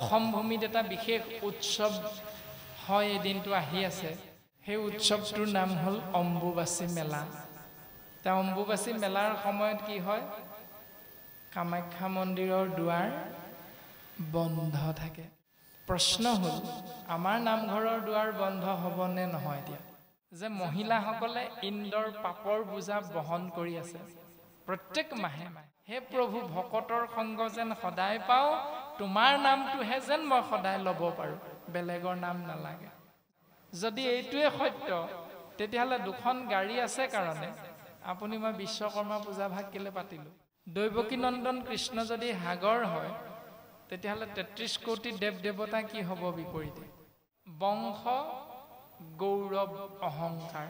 অসম ভূমিত এটা বিশেষ উৎসৱ হয় এই দিনটো আহি আছে সেই উৎসৱটোৰ নাম হ'ল অম্বুবাচী মেলা তা অম্বুবাচী মেলাৰ সময়ত কি হয় কামাখ্যা মন্দিৰৰ দুৱাৰ বন্ধ থাকে প্ৰশ্ন হ'ল আমাৰ নামঘৰৰ দুৱাৰ বন্ধ হ'ব নে নহয় এতিয়া যে মহিলাসকলে ইন্দ্ৰৰ পাপৰ বোজা বহন কৰি আছে প্ৰত্যেক মাহে হে প্ৰভু ভকতৰ সংগ যেন সদায় পাওঁ তোমাৰ নামটোহে যেন মই সদায় ল'ব পাৰোঁ বেলেগৰ নাম নালাগে যদি এইটোৱে সত্য তেতিয়াহ'লে দুখন গাড়ী আছে কাৰণে আপুনি মই বিশ্বকৰ্মা পূজা ভাগ কেলে পাতিলোঁ দৈৱকী নন্দন কৃষ্ণ যদি সাগৰ হয় তেতিয়াহ'লে ৩৩ কোটি দেৱ দেৱতা কি হ'ব বিপৰীতে বংশ গৌৰৱ অহংকাৰ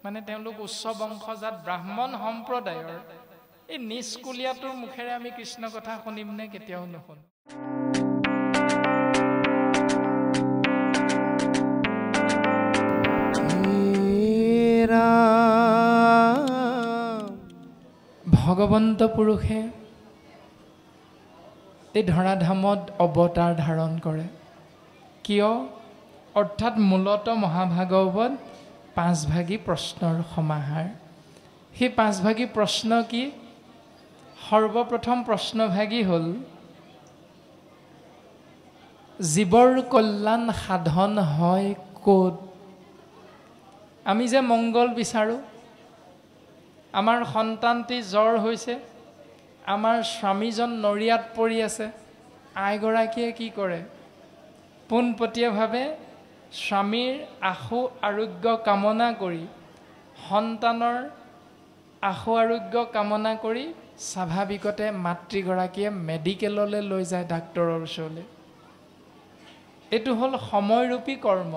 মানে তেওঁলোক উচ্চ বংশজাত ব্ৰাহ্মণ সম্প্ৰদায়ৰ এই নিষ্কুলীয়াটোৰ মুখেৰে আমি কৃষ্ণ কথা শুনিম নে কেতিয়াও নুশুনো ভগৱন্ত পুৰুষে এই ধৰাধামত অৱতাৰ ধাৰণ কৰে কিয় অৰ্থাৎ মূলতঃ মহাভাগৱত পাঁচভাগী প্ৰশ্নৰ সমাহাৰ সেই পাঁচভাগী প্ৰশ্ন কি সৰ্বপ্ৰথম প্ৰশ্নভাগী হ'ল জীৱৰ কল্যাণ সাধন হয় ক'ত আমি যে মংগল বিচাৰোঁ আমাৰ সন্তানটি জ্বৰ হৈছে আমাৰ স্বামীজন নৰিয়াত পৰি আছে আইগৰাকীয়ে কি কৰে পোনপটীয়াভাৱে স্বামীৰ আশু আৰোগ্য কামনা কৰি সন্তানৰ আশু আৰোগ্য কামনা কৰি স্বাভাৱিকতে মাতৃগৰাকীয়ে মেডিকেললৈ লৈ যায় ডাক্তৰৰ ওচৰলৈ এইটো হ'ল সময়ৰূপী কৰ্ম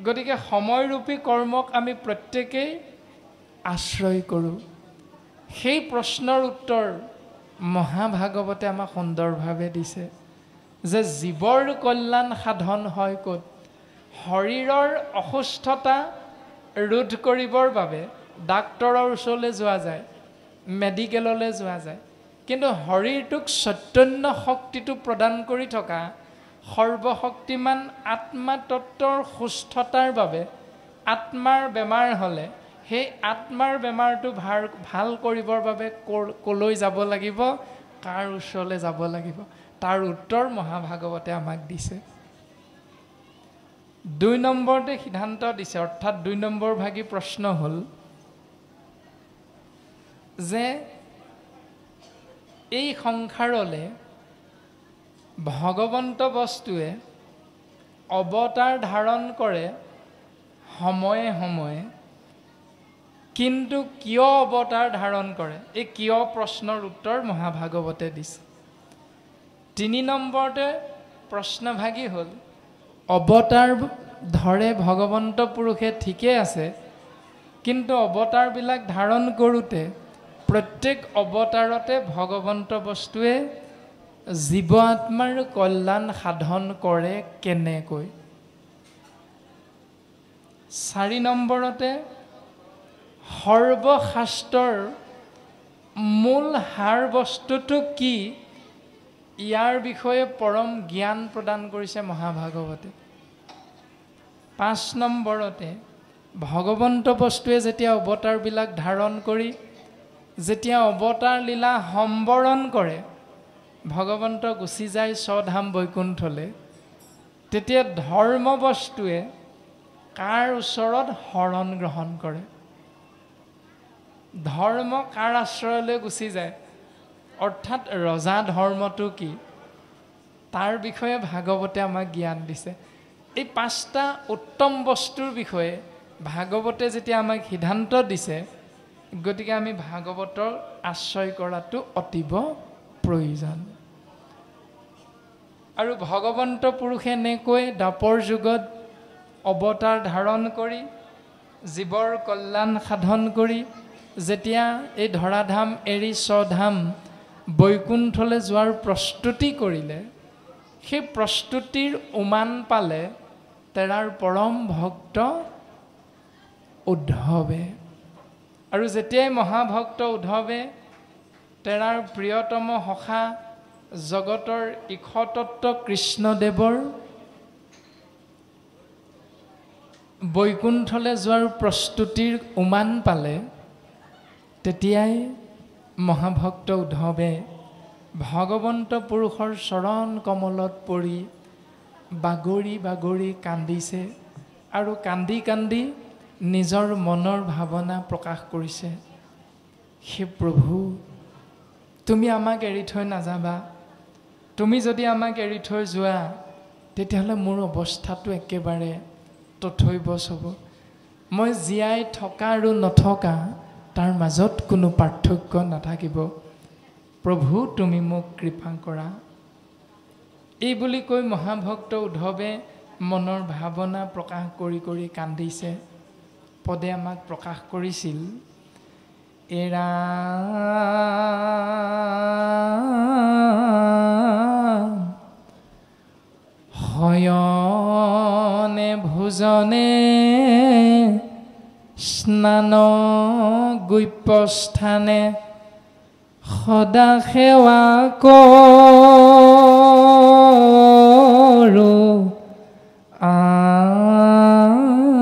গতিকে সময়ৰূপী কৰ্মক আমি প্ৰত্যেকেই আশ্ৰয় কৰোঁ সেই প্ৰশ্নৰ উত্তৰ মহাভাগৱতে আমাক সুন্দৰভাৱে দিছে যে জীৱৰ কল্যাণ সাধন হয় ক'ত শৰীৰৰ অসুস্থতা ৰোধ কৰিবৰ বাবে ডাক্তৰৰ ওচৰলৈ যোৱা যায় মেডিকেললৈ যোৱা যায় কিন্তু শৰীৰটোক চৈতন্য শক্তিটো প্ৰদান কৰি থকা সৰ্বশক্তিমান আত্মা তত্ত্বৰ সুস্থতাৰ বাবে আত্মাৰ বেমাৰ হ'লে সেই আত্মাৰ বেমাৰটো ভাল কৰিবৰ বাবে ক'লৈ যাব লাগিব কাৰ ওচৰলৈ যাব লাগিব তাৰ উত্তৰ মহাভাগৱতে আমাক দিছে ২ নম্বৰতে সিদ্ধান্ত দিছে অৰ্থাৎ ২ নম্বৰ ভাগী প্ৰশ্ন হ'ল যে এই সংসাৰলৈ ভগৱন্ত বস্তুৱে অৱতাৰ ধাৰণ কৰে সময়ে সময়ে কিন্তু কিয় অৱতাৰ ধাৰণ কৰে এই কিয় প্ৰশ্নৰ উত্তৰ মহাভাগৱতে দিছে ৩ নম্বৰতে প্ৰশ্নভাগী হ'ল অৱতাৰ ধৰে ভগৱন্ত পুৰুষে ঠিকে আছে কিন্তু অৱতাৰবিলাক ধাৰণ কৰোঁতে প্ৰত্যেক অৱতাৰতে ভগৱন্ত বস্তুৱে জীৱ আত্মাৰ কল্যাণ সাধন কৰে কেনেকৈ ৪ নম্বৰতে সৰ্বশাস্ত্ৰৰ মূল সাৰ বস্তুটো কি ইয়াৰ বিষয়ে পৰম জ্ঞান প্ৰদান কৰিছে মহাভাগৱতে ৫ নম্বৰতে ভগৱন্ত বস্তুৱে যেতিয়া অৱতাৰবিলাক ধাৰণ কৰি যেতিয়া অৱতাৰ লীলা সম্বৰণ কৰে ভগৱন্ত গুচি যায় স্বধাম বৈকুণ্ঠলৈ তেতিয়া ধৰ্ম বস্তুৱে কাৰ ওচৰত শৰণ গ্ৰহণ কৰে ধৰ্ম কাৰ আশ্ৰয়লৈ গুচি যায় অৰ্থাৎ ৰজা ধৰ্মটো কি তাৰ বিষয়ে ভাগৱতে আমাক জ্ঞান দিছে এই ৫টা উত্তম বস্তুৰ বিষয়ে ভাগৱতে যেতিয়া আমাক সিদ্ধান্ত দিছে গতিকে আমি ভাগৱতৰ আশ্ৰয় কৰাটো অতীৱ প্ৰয়োজন আৰু ভগৱন্ত পুৰুষে এনেকৈ দাপৰ যুগত অৱতাৰ ধাৰণ কৰি জীৱৰ কল্যাণ সাধন কৰি যেতিয়া এই ধৰাধাম এৰি স্বধাম বৈকুণ্ঠলৈ যোৱাৰ প্ৰস্তুতি কৰিলে সেই প্ৰস্তুতিৰ উমান পালে তেৰাৰ পৰম ভক্ত উদ্ধৱে আৰু যেতিয়াই মহাভক্ত উদ্ধৱে তেৰাৰ প্ৰিয়তম সখা জগতৰ ইশতত্ব কৃষ্ণদেৱৰ বৈকুণ্ঠলৈ যোৱাৰ প্ৰস্তুতিৰ উমান পালে, তেতিয়াই মহাভক্ত উদ্ধৱে ভগৱন্ত পুৰুষৰ চৰণ কমলত পৰি বাগৰি বাগৰি কান্দিছে আৰু কান্দি কান্দি নিজৰ মনৰ ভাৱনা প্ৰকাশ কৰিছে। হে প্ৰভু, তুমি আমাক এৰি থৈ নাযাবা। তুমি যদি আমাক এৰি থৈ যোৱা, তেতিয়াহ'লে মোৰ অৱস্থাটো একেবাৰে তথৈবচ হ'ব। মই জীয়াই থকা আৰু নথকা তাৰ মাজত কোনো পাৰ্থক্য নাথাকিব। প্ৰভু, তুমি মোক কৃপা কৰা। এই বুলি কৈ মহাভক্ত উদ্ধৱে মনৰ ভাৱনা প্ৰকাশ কৰি কৰি কান্দিছে। পদে আমাক প্ৰকাশ কৰিছিল, এৰা শয়নে ভোজনে স্নান গুপ্যস্থানে সদা সেৱা কৰো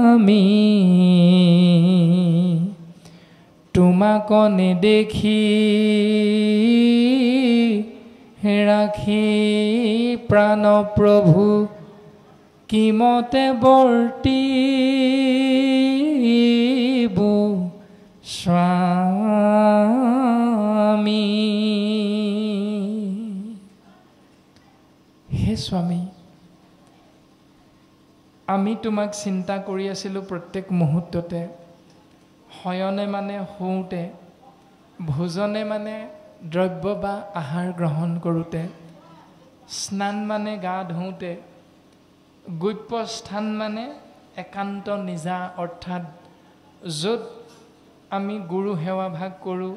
আমি, তোমাক নেদেখি ৰাখি প্ৰাণ প্ৰভু কিমতে বৰ্তিব স্বামী। হে স্বামী, আমি তোমাক চিন্তা কৰি আছিলোঁ প্ৰত্যেক মুহূৰ্ততে। শয়নে মানে শুওঁতে, ভোজনে মানে দ্ৰব্য বা আহাৰ গ্ৰহণ কৰোঁতে, স্নান মানে গা ধুওঁতে, গুপ্যস্থান মানে একান্ত নিজা, অৰ্থাৎ য'ত আমি গুৰু সেৱা ভাগ কৰোঁ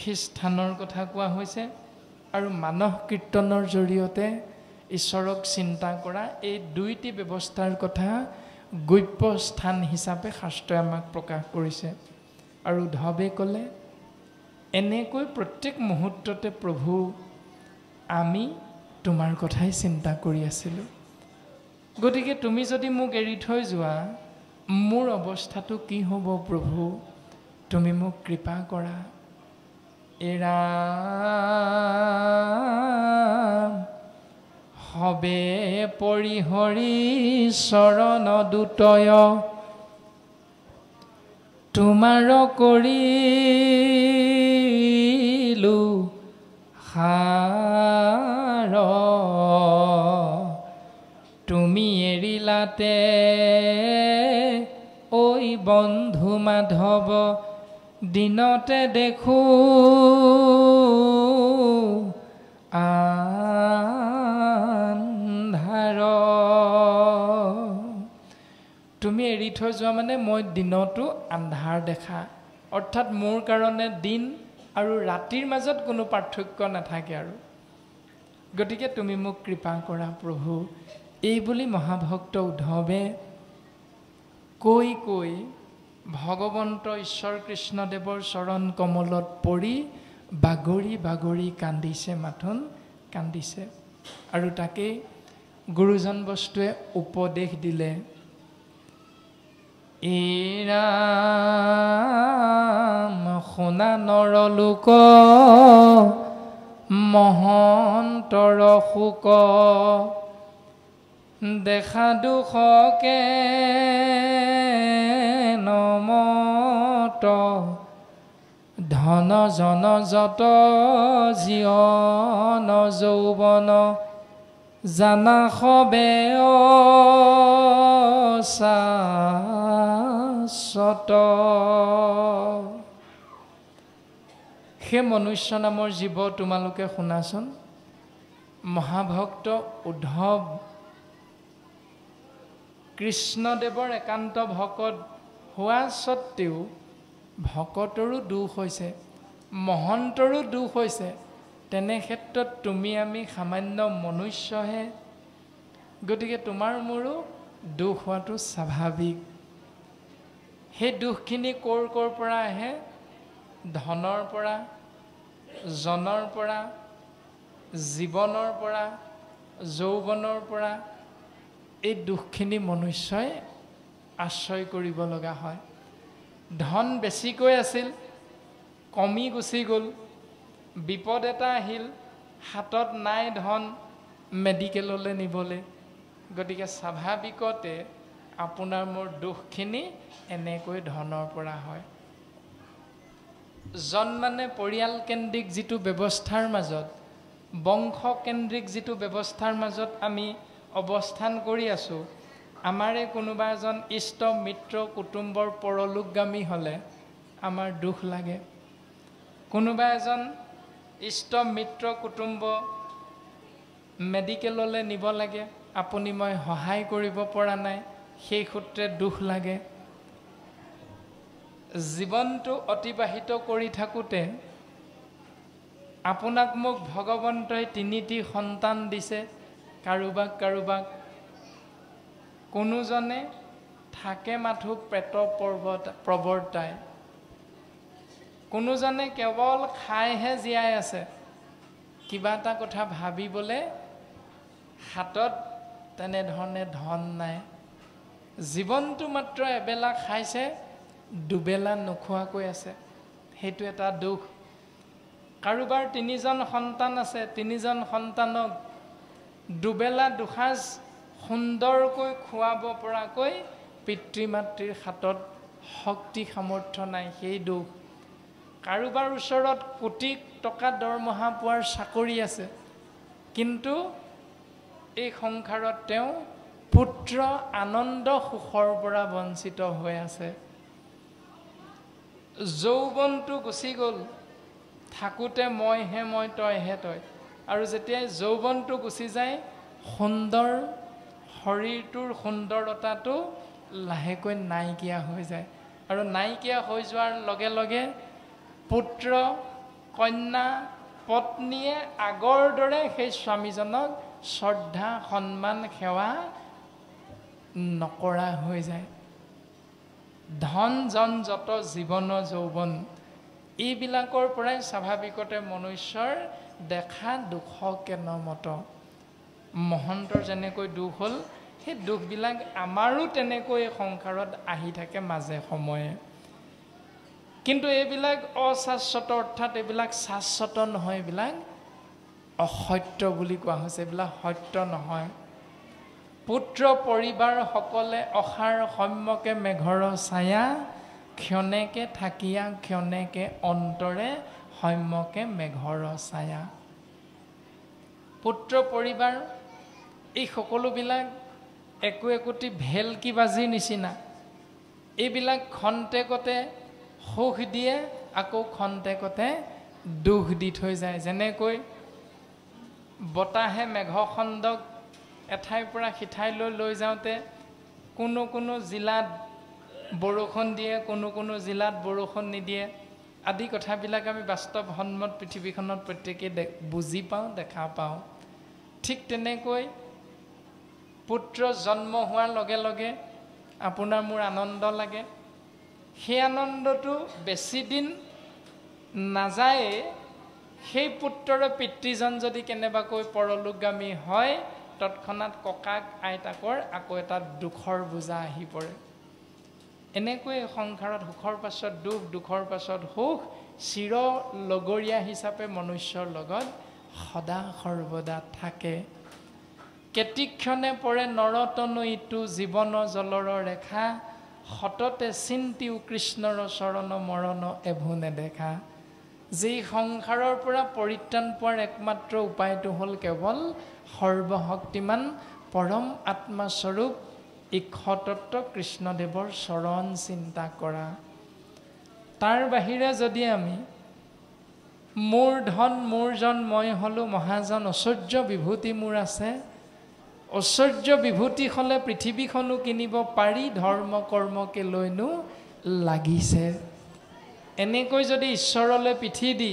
সেই স্থানৰ কথা কোৱা হৈছে, আৰু মানস কীৰ্তনৰ জৰিয়তে ঈশ্বৰক চিন্তা কৰা, এই দুইটি ব্যৱস্থাৰ কথা গুপ্য স্থান হিচাপে শাস্ত্ৰই আমাক প্ৰকাশ কৰিছে। আৰু উদ্ধৱে ক'লে, এনেকৈ প্ৰত্যেক মুহূৰ্ততে প্ৰভু আমি তোমাৰ কথাই চিন্তা কৰি আছিলোঁ। গতিকে তুমি যদি মোক এৰি থৈ যোৱা, মোৰ অৱস্থাটো কি হ'ব প্ৰভু? তুমি মোক কৃপা কৰা। এৰা হবে পৰিহৰি চৰণ দুতয়, তোমাৰ কৰিলো সাৰ, তুমি এৰিলাতে ঐ বন্ধু মাধৱ, দিনতে দেখো আন্ধাৰ। তুমি এৰি থৈ যোৱা মানে মই দিনতো আন্ধাৰ দেখা, অৰ্থাৎ মোৰ কাৰণে দিন আৰু ৰাতিৰ মাজত কোনো পাৰ্থক্য নাথাকে আৰু। গতিকে তুমি মোক কৃপা কৰা প্ৰভু। এই বুলি মহাভক্ত উদ্ধৱে কৈ কৈ ভগৱন্ত ঈশ্বৰ কৃষ্ণদেৱৰ চৰণ কমলত পৰি বাগৰি বাগৰি কান্দিছে, মাথোন কান্দিছে। আৰু তাকেই গুৰুজন বস্তুৱে উপদেশ দিলে, এৰাম শুনা নৰলোক মহন্তৰ শোক, দেখা দুখকে নমত, ধন জন যত জীয়ন যৌৱন, জানা সবে শাশ্বত। সেই মনুষ্য নামৰ জীৱ তোমালোকে শুনাচোন। মহাভক্ত উদ্ধৱ কৃষ্ণদেৱৰ একান্ত ভকত হোৱা স্বত্তেও ভকতৰো দুখ হৈছে, মহন্তৰো দুখ হৈছে। তেনে ক্ষেত্ৰত তুমি আমি সামান্য মনুষ্যহে। গতিকে তোমাৰ মোৰো দুখ হোৱাটো স্বাভাৱিক। সেই দুখখিনি ক'ৰ পৰা আহে? ধনৰ পৰা, জনৰ পৰা, জীৱনৰ পৰা যৌৱনৰ পৰা এই দুখখিনি মনুষ্যই আশ্ৰয় কৰিব লগা হয়। ধন বেছিকৈ আছিল, কমি গুচি গ'ল, বিপদ এটা আহিল, হাতত নাই ধন মেডিকেললৈ নিবলৈ, গতিকে স্বাভাৱিকতে আপোনাৰ মোৰ দুখখিনি এনেকৈ ধনৰ পৰা হয়। মানে পৰিয়ালকেন্দ্ৰিক যিটো ব্যৱস্থাৰ মাজত, বংশকেন্দ্ৰিক যিটো ব্যৱস্থাৰ মাজত আমি অৱস্থান কৰি আছোঁ, আমাৰে কোনোবা এজন ইষ্ট মিত্ৰ কুটুম্বৰ পৰলোকগামী হ'লে আমাৰ দুখ লাগে। কোনোবা এজন ইষ্ট মিত্ৰ কুটুম্ব মেডিকেললৈ নিব লাগে, আপুনি মই সহায় কৰিব পৰা নাই, সেই সূত্ৰে দুখ লাগে। জীৱনটো অতিবাহিত কৰি থাকোঁতে আপোনাক মোক ভগৱন্তই 3টি সন্তান দিছে, কাৰোবাক কাৰোবাক কোনোজনে থাকে মাথো পেট প্ৰৱৰ্তাই, কোনোজনে কেৱল খাইহে জীয়াই আছে, কিবা এটা কথা ভাবিবলৈ হাতত তেনেধৰণে ধন নাই। জীৱনটো মাত্ৰ এবেলা খাইছে, দুবেলা নোখোৱাকৈ আছে, সেইটো এটা দুখ। কাৰোবাৰ 3জন সন্তান আছে, 3জন সন্তানক দুবেলা দুসাঁজ সুন্দৰকৈ খুৱাব পৰাকৈ পিতৃ মাতৃৰ হাতত শক্তি সামৰ্থ্য নাই, সেই দুখ। কাৰোবাৰ ওচৰত কোটি টকা দৰমহা পোৱাৰ চাকৰি আছে, কিন্তু এই সংসাৰত তেওঁ পুত্ৰ আনন্দ সুখৰ পৰা বঞ্চিত হৈ আছে। যৌৱনটো গুচি গ'ল, থাকোঁতে মইহে মই, তইহে তই, আৰু যেতিয়াই যৌৱনটো গুচি যায়, সুন্দৰ শৰীৰটোৰ সুন্দৰতাটো লাহেকৈ নাইকিয়া হৈ যায়, আৰু নাইকিয়া হৈ যোৱাৰ লগে লগে পুত্ৰ কন্যা পত্নীয়ে আগৰ দৰে সেই স্বামীজনক শ্ৰদ্ধা সন্মান সেৱা নকৰা হৈ যায়। ধন জন যত জীৱন যৌৱন, এইবিলাকৰ পৰাই স্বাভাৱিকতে মনুষ্যৰ দেখা দুখ কেনমত। মহন্তৰ যেনেকৈ দুখ হ'ল, সেই দুখবিলাক আমাৰো তেনেকৈ সংসাৰত আহি থাকে মাজে সময়ে। কিন্তু এইবিলাক অশাশ্বত, অৰ্থাৎ এইবিলাক শাশ্বত নহয়, এইবিলাক অসত্য বুলি কোৱা হৈছে, এইবিলাক সত্য নহয়। পুত্ৰ পৰিবাৰ সকলে অসাৰ সম্যকে মেঘৰ ছায়া, ক্ষণেকে থাকিয়া ক্ষণেকে অন্তৰে সম্যকে মেঘৰ ছায়া। পুত্ৰ পৰিবাৰ এই সকলোবিলাক একো একোটি ভেলকি বাজিৰ নিচিনা, এইবিলাক খন্তেকতে সুখ দিয়ে, আকৌ খন্তেকতে দুখ দি থৈ যায়। যেনেকৈ বতাহে মেঘখণ্ডক এঠাইৰ পৰা সিঠাইলৈ লৈ যাওঁতে কোনো কোনো জিলাত বৰষুণ দিয়ে, কোনো কোনো জিলাত বৰষুণ নিদিয়ে, আদি কথাবিলাক আমি বাস্তৱসন্মত পৃথিৱীখনত প্ৰত্যেকেই বুজি পাওঁ, দেখা পাওঁ। ঠিক তেনেকৈ পুত্ৰ জন্ম হোৱাৰ লগে লগে আপোনাৰ মোৰ আনন্দ লাগে, সেই আনন্দটো বেছি দিন নাযায়ে। সেই পুত্ৰৰ পিতৃজন যদি কেনেবাকৈ পৰলোকগামী হয়, তৎক্ষণাৎ ককাক আইতাকৰ আকৌ এটা দুখৰ বোজা আহি পৰে। এনেকৈ সংসাৰত সুখৰ পাছত দুখ, দুখৰ পাছত সুখ চিৰ লগৰীয়া হিচাপে মনুষ্যৰ লগত সদা সৰ্বদা থাকে। কেতিক্ষণে পৰে নৰতনু ইটো জীৱন জলৰ ৰেখা, সততে চিন্তিও কৃষ্ণৰ চৰণ মৰণ এভো নেদেখা। যি সংসাৰৰ পৰা পৰিত্ৰাণ পোৱাৰ একমাত্ৰ উপায়টো হ'ল কেৱল সৰ্বশক্তিমান পৰম আত্মাস্বৰূপ ঈশ্বৰতত্ত্ব কৃষ্ণদেৱৰ চৰণ চিন্তা কৰা। তাৰ বাহিৰে যদি আমি মোৰ ধন মোৰ জন মই হ'লোঁ মহাজন, ঐশ্বৰ্য বিভূতি মোৰ আছে, ঐশ্বৰ্য বিভূতি হ'লে পৃথিৱীখনো কিনিব পাৰি, ধৰ্ম কৰ্মকে লৈনো লাগিছে। এনেকৈ যদি ঈশ্বৰলৈ পিঠি দি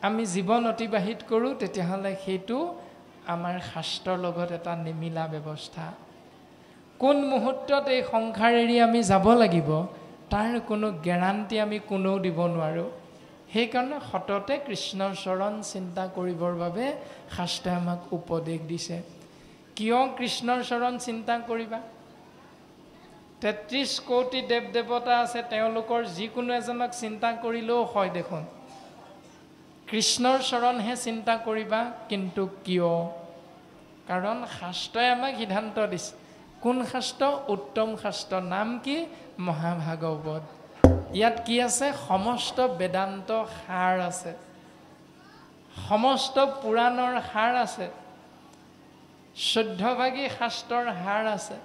আমি জীৱন অতিবাহিত কৰোঁ, তেতিয়াহ'লে সেইটো আমাৰ শাস্ত্ৰৰ লগত এটা নিমিলা ব্যৱস্থা। কোন মুহূৰ্তত এই সংসাৰ এৰি আমি যাব লাগিব, তাৰ কোনো গেৰাণ্টি আমি কোনেও দিব নোৱাৰোঁ। সেইকাৰণে সততে কৃষ্ণৰ চৰণ চিন্তা কৰিবৰ বাবে শাস্ত্ৰে আমাক উপদেশ দিছে। কিয় কৃষ্ণৰ চৰণ চিন্তা কৰিবা? ৩৩ কোটি দেৱ দেৱতা আছে, তেওঁলোকৰ যিকোনো এজনক চিন্তা কৰিলেও হয় দেখোন। কৃষ্ণৰ চৰণহে চিন্তা কৰিবা, কিন্তু কিয়? কাৰণ শাস্ত্ৰই আমাক সিদ্ধান্ত দিছে। কোন শাস্ত্ৰ? উত্তম শাস্ত্ৰ। নাম কি? মহাভাগৱত। ইয়াত কি আছে? সমস্ত বেদান্ত সাৰ আছে, সমস্ত পুৰাণৰ সাৰ আছে, 14 ভাগী শাস্ত্ৰৰ সাৰ আছে,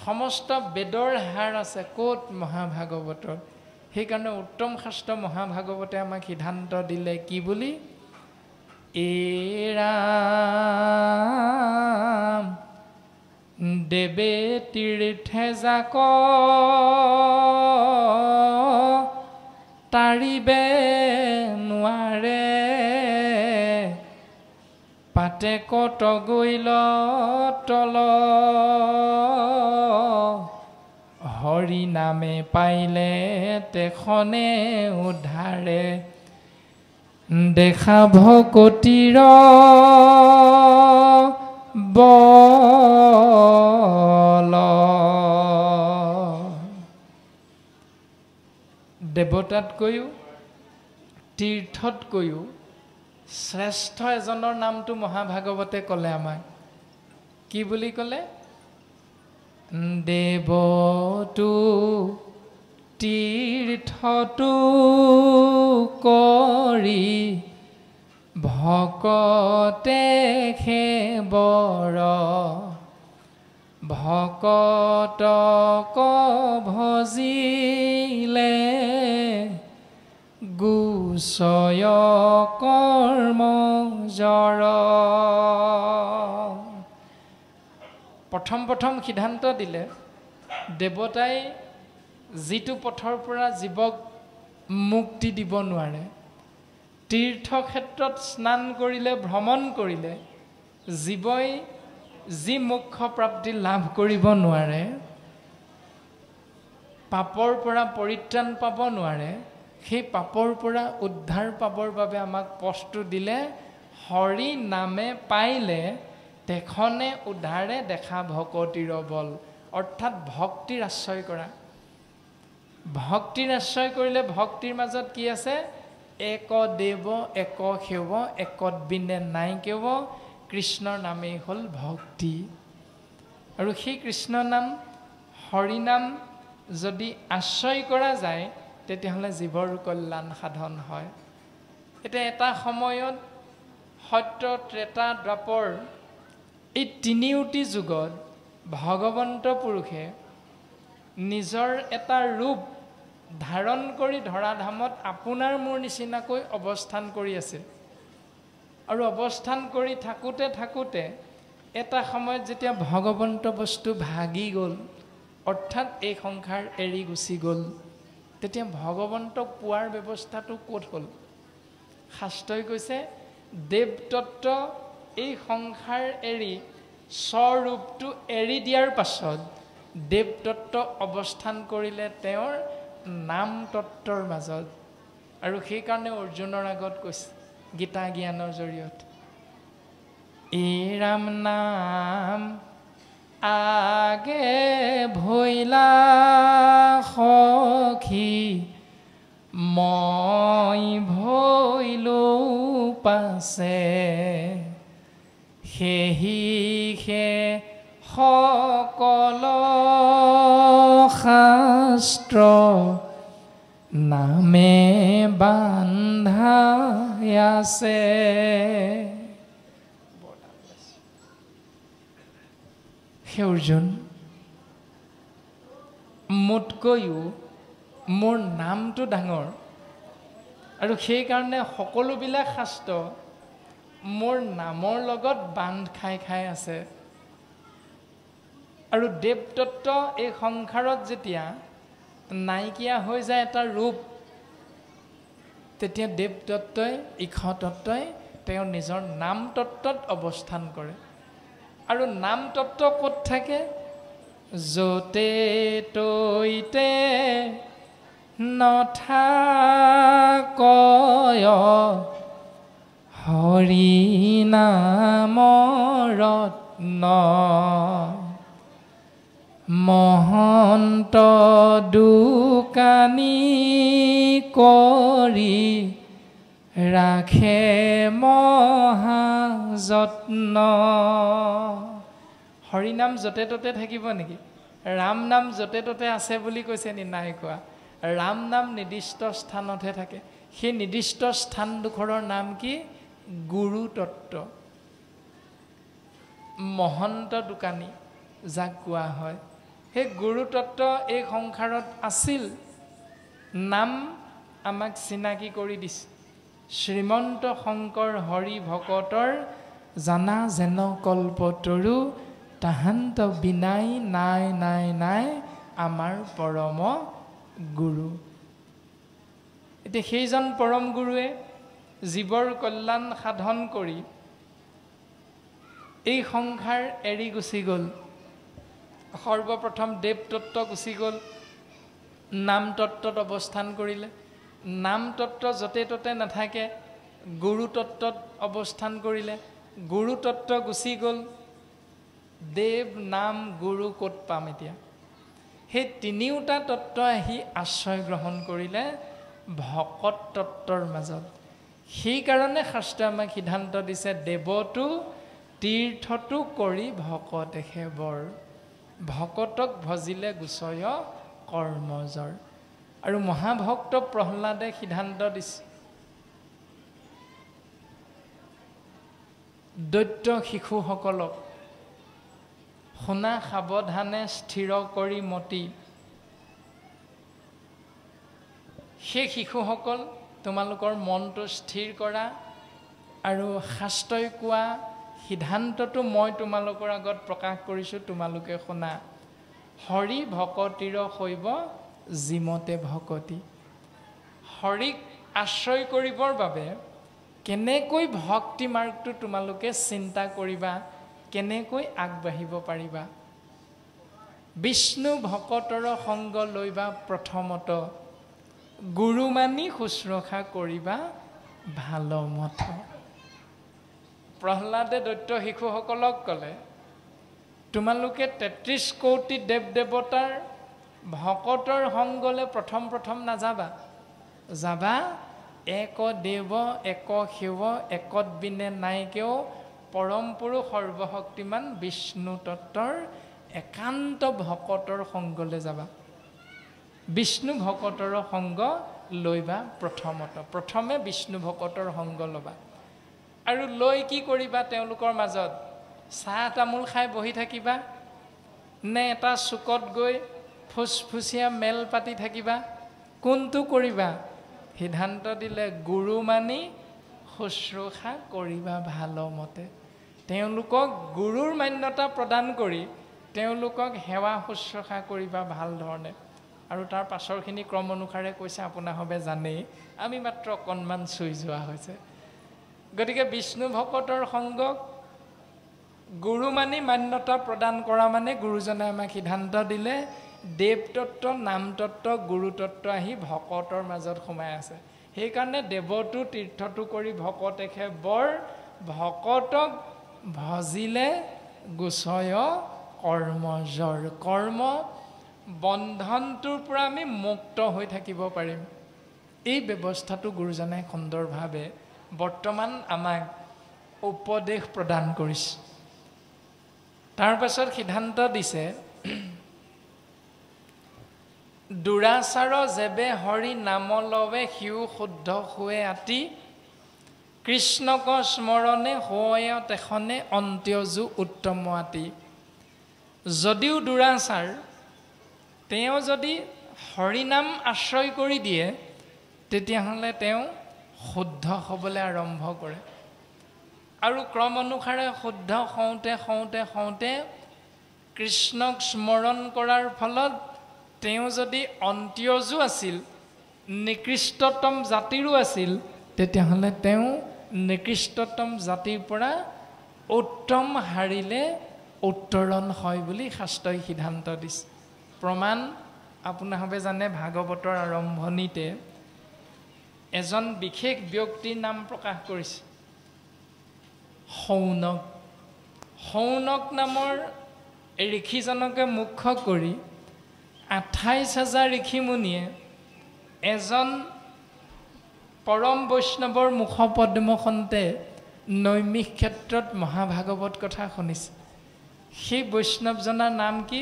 সমস্ত বেদৰ সাৰ আছে। ক'ত? মহাভাগৱতৰ। সেইকাৰণে উত্তম শাস্ত্ৰ মহাভাগৱতে আমাক সিদ্ধান্ত দিলে কি বুলি? ৰাম দেৱে তীৰ্থে যাক তাৰিবে নোৱাৰে, পাতে কত গৈল তল, হৰি নামে পাইলে তেখনে উদ্ধাৰে, দেখা ভকতিৰ বল। দেৱতাতকৈও তীৰ্থতকৈও শ্ৰেষ্ঠ এজনৰ নামটো মহাভাগৱতে ক'লে আমাক। কি বুলি ক'লে? দেৱতো তীৰ্থটো কৰি ভকতে সেবৰ, ভকতক ভজিলে গুচয় কৰ্ম জৰ। প্ৰথম সিদ্ধান্ত দিলে, দেৱতাই যিটো পথৰ পৰা জীৱক মুক্তি দিব নোৱাৰে, তীৰ্থক্ষেত্ৰত স্নান কৰিলে, ভ্ৰমণ কৰিলে জীৱই যি মোক্ষ প্ৰাপ্তি লাভ কৰিব নোৱাৰে, পাপৰ পৰা পৰিত্ৰাণ পাব নোৱাৰে, সেই পাপৰ পৰা উদ্ধাৰ পাবৰ বাবে আমাক পথটো দিলে। হৰি নামে পাইলে তেখনে উদ্ধাৰে, দেখা ভকতিৰ বল। অৰ্থাৎ ভক্তিৰ আশ্ৰয় কৰা। ভক্তিৰ আশ্ৰয় কৰিলে ভক্তিৰ মাজত কি আছে? এক দেৱ এক সেৱ, একত বিনে নাই কেৱ, কৃষ্ণৰ নামেই হ'ল ভক্তি। আৰু সেই কৃষ্ণ নাম, হৰি নাম যদি আশ্ৰয় কৰা যায়, তেতিয়াহ'লে জীৱৰ কল্যাণ সাধন হয়। এতিয়া এটা সময়ত সত্য, ত্ৰেতা, দ্বাপৰ এই তিনিওটি যুগত ভগৱন্ত পুৰুষে নিজৰ এটা ৰূপ ধাৰণ কৰি ধৰাধামত আপোনাৰ মোৰ নিচিনাকৈ অৱস্থান কৰি আছে। আৰু অৱস্থান কৰি থাকোঁতে এটা সময়ত যেতিয়া ভগৱন্ত বস্তু ভাগি গ'ল, অৰ্থাৎ এই সংসাৰ এৰি গুচি গ'ল, তেতিয়া ভগৱন্তক পোৱাৰ ব্যৱস্থাটো ক'ত হ'ল? শাস্ত্ৰই কৈছে দেৱতত্ত্ব এই সংসাৰ এৰি স্বৰূপটো এৰি দিয়াৰ পাছত দেৱতত্ত্ব অৱস্থান কৰিলে তেওঁৰ নাম তত্ত্বৰ মাজত। আৰু সেইকাৰণে অৰ্জুনৰ আগত কৈছে গীতা জ্ঞানৰ জৰিয়তে, এই ৰাম নাম আগে ভৈলা সখী, মই ভৈলো পাছে, সেহিহে সকল শাস্ত্ৰ নামে বান্ধা আছে। হে অৰ্জুন, মোতকৈও মোৰ নামটো ডাঙৰ, আৰু সেইকাৰণে সকলোবিলাক শাস্ত্ৰ মোৰ নামৰ লগত বান্ধ খাই আছে। আৰু দেৱতত্ত্ব এই সংসাৰত যেতিয়া নাইকিয়া হৈ যায় এটা ৰূপ, তেতিয়া দেৱতত্ত্বই, ঈশতত্ত্বই তেওঁ নিজৰ নাম তত্ত্বত অৱস্থান কৰে। আৰু নাম তত্ত্ব ক'ত থাকে? য'তে তৈতে নথাকয় হৰি নাম ৰত্ন মহন্ত দোকানী কৰি ৰাখে মহাযত্ন। হৰিনাম য'তে ত'তে থাকিব নেকি? ৰাম নাম য'তে ত'তে আছে বুলি কৈছে নি? নাই কোৱা। ৰাম নাম নিৰ্দিষ্ট স্থানতহে থাকে। সেই নিৰ্দিষ্ট স্থানডোখৰৰ নাম কি? গুৰু তত্ত্ব, মহন্ত দোকানী যাক কোৱা হয়। সেই গুৰু তত্ত্ব এই সংসাৰত আছিল। নাম আমাক চিনাকি কৰি দিছে। শ্ৰীমন্ত শংকৰ হৰি ভকতৰ জানা যেন কল্পতৰু তাহান্ত বিনাই নাই নাই নাই আমাৰ পৰম গুৰু। এতিয়া সেইজন পৰম গুৰুৱে জীৱৰ কল্যাণ সাধন কৰি এই সংসাৰ এৰি গুচি গ'ল। সৰ্বপ্ৰথম দেৱ তত্ত্ব গুচি গ'ল, নাম তত্ত্বত অৱস্থান কৰিলে। নাম তত্ত্ব য'তে ত'তে নাথাকে, গুৰু তত্ত্বত অৱস্থান কৰিলে। গুৰু তত্ত্ব গুচি গ'ল, দেৱ নাম গুৰু ক'ত পাম এতিয়া? সেই তিনিওটা তত্ত্ব আহি আশ্ৰয় গ্ৰহণ কৰিলে ভকত তত্ত্বৰ মাজত। সেইকাৰণে শাস্ত্ৰই আমাক সিদ্ধান্ত দিছে, দেৱতো তীৰ্থটো কৰি ভকতে সেবৰ। ভকতক ভজিলে গুচয় কৰ্মজৰ। আৰু মহাভক্ত প্ৰহ্লাদে সিদ্ধান্ত দিছে, দৈত্য শিশুসকলক শুনা সাৱধানে স্থিৰ কৰি মতি। সেই শিশুসকল তোমালোকৰ মনটো স্থিৰ কৰা, আৰু শাস্ত্ৰই কোৱা সিদ্ধান্তটো মই তোমালোকৰ আগত প্ৰকাশ কৰিছোঁ, তোমালোকে শুনা। হৰি ভকতিৰ শৈৱ জিমতে ভকতি। হৰিক আশ্ৰয় কৰিবৰ বাবে কেনেকৈ ভক্তি মাৰ্গটো তোমালোকে চিন্তা কৰিবা, কেনেকৈ আগবাঢ়িব পাৰিবা। বিষ্ণু ভকতৰ সংগ লৈবা প্ৰথমত, গুৰু মানি শুশ্ৰূষা কৰিবা ভালমত। প্ৰহ্লাদে দৈত্য শিশুসকলক ক'লে, তোমালোকে ৩৩ কোটি দেৱ দেৱতাৰ ভকতৰ সংগলে প্ৰথম নাযাবা। যাবা এক দেৱ এক শিৱ একত বিনে নাইকেও পৰম পুৰুষ সৰ্বশক্তিমান বিষ্ণু তত্ত্বৰ একান্ত ভকতৰ সংগলে যাবা। বিষ্ণু ভকতৰ সংগ লৈবা প্ৰথমত। প্ৰথমে বিষ্ণু ভকতৰ সংগ ল'বা। আৰু লৈ কি কৰিবা? তেওঁলোকৰ মাজত চাহ তামোল খাই বহি থাকিবা নে এটা চুকত গৈ ফুচফুচীয়া মেল পাতি থাকিবা? কোনটো কৰিবা? সিদ্ধান্ত দিলে গুৰু মানি শুশ্ৰূষা কৰিবা ভালমতে। তেওঁলোকক গুৰুৰ মান্যতা প্ৰদান কৰি তেওঁলোকক সেৱা শুশ্ৰূষা কৰিবা ভাল ধৰণে। আৰু তাৰ পাছৰখিনি ক্ৰম অনুসাৰে কৈছে, আপোনাসবে জানেই, আমি মাত্ৰ অকণমান চুই যোৱা হৈছে। গতিকে বিষ্ণু ভকতৰ সংগক গুৰু মানি মান্যতা প্ৰদান কৰা মানে গুৰুজনে আমাক সিদ্ধান্ত দিলে দেৱ তত্ত্ব, নাম তত্ত্ব, গুৰু তত্ত্ব আহি ভকতৰ মাজত সোমাই আছে। সেইকাৰণে দেৱতো তীৰ্থটো কৰি ভকতে সেবৰ, ভকতক ভজিলে গুচয় কৰ্মজৰ। কৰ্ম বন্ধনটোৰ পৰা আমি মুক্ত হৈ থাকিব পাৰিম। এই ব্যৱস্থাটো গুৰুজনাই সুন্দৰভাৱে বৰ্তমান আমাক উপদেশ প্ৰদান কৰিছে। তাৰ পাছত সিদ্ধান্ত দিছে, দুৰাচাৰ যেবে হৰি নাম লৱে সিও শুদ্ধ শুৱে আতি, কৃষ্ণক স্মৰণে হয় তেখনে অন্ত্যজু উত্তম আতি। যদিও দুৰাচাৰ, তেওঁ যদি হৰিনাম আশ্ৰয় কৰি দিয়ে তেতিয়াহ'লে তেওঁ শুদ্ধ হ'বলৈ আৰম্ভ কৰে। আৰু ক্ৰম অনুসাৰে শুদ্ধ হওঁতে কৃষ্ণক স্মৰণ কৰাৰ ফলত তেওঁ যদি অন্ত্যজু আছিল, নিকৃষ্টতম জাতিৰো আছিল, তেতিয়াহ'লে তেওঁ নিকৃষ্টতম জাতিৰ পৰা উত্তম হাৰিলে উত্তৰণ হয় বুলি শাস্ত্ৰই সিদ্ধান্ত দিছে। প্ৰমাণ আপোনালোকে জানে ভাগৱতৰ আৰম্ভণিতে এজন বিশেষ ব্যক্তিৰ নাম প্ৰকাশ কৰিছে শৌনক শৌনক নামৰ ঋষিজনকে মুখ্য কৰি ২৮,০০০ ঋষিমুনিয়ে এজন পৰম বৈষ্ণৱৰ মুখপদ্মখনতে নৈমিষ ক্ষেত্ৰত মহাভাগৱত কথা শুনিছে সেই বৈষ্ণৱজনৰ নাম কি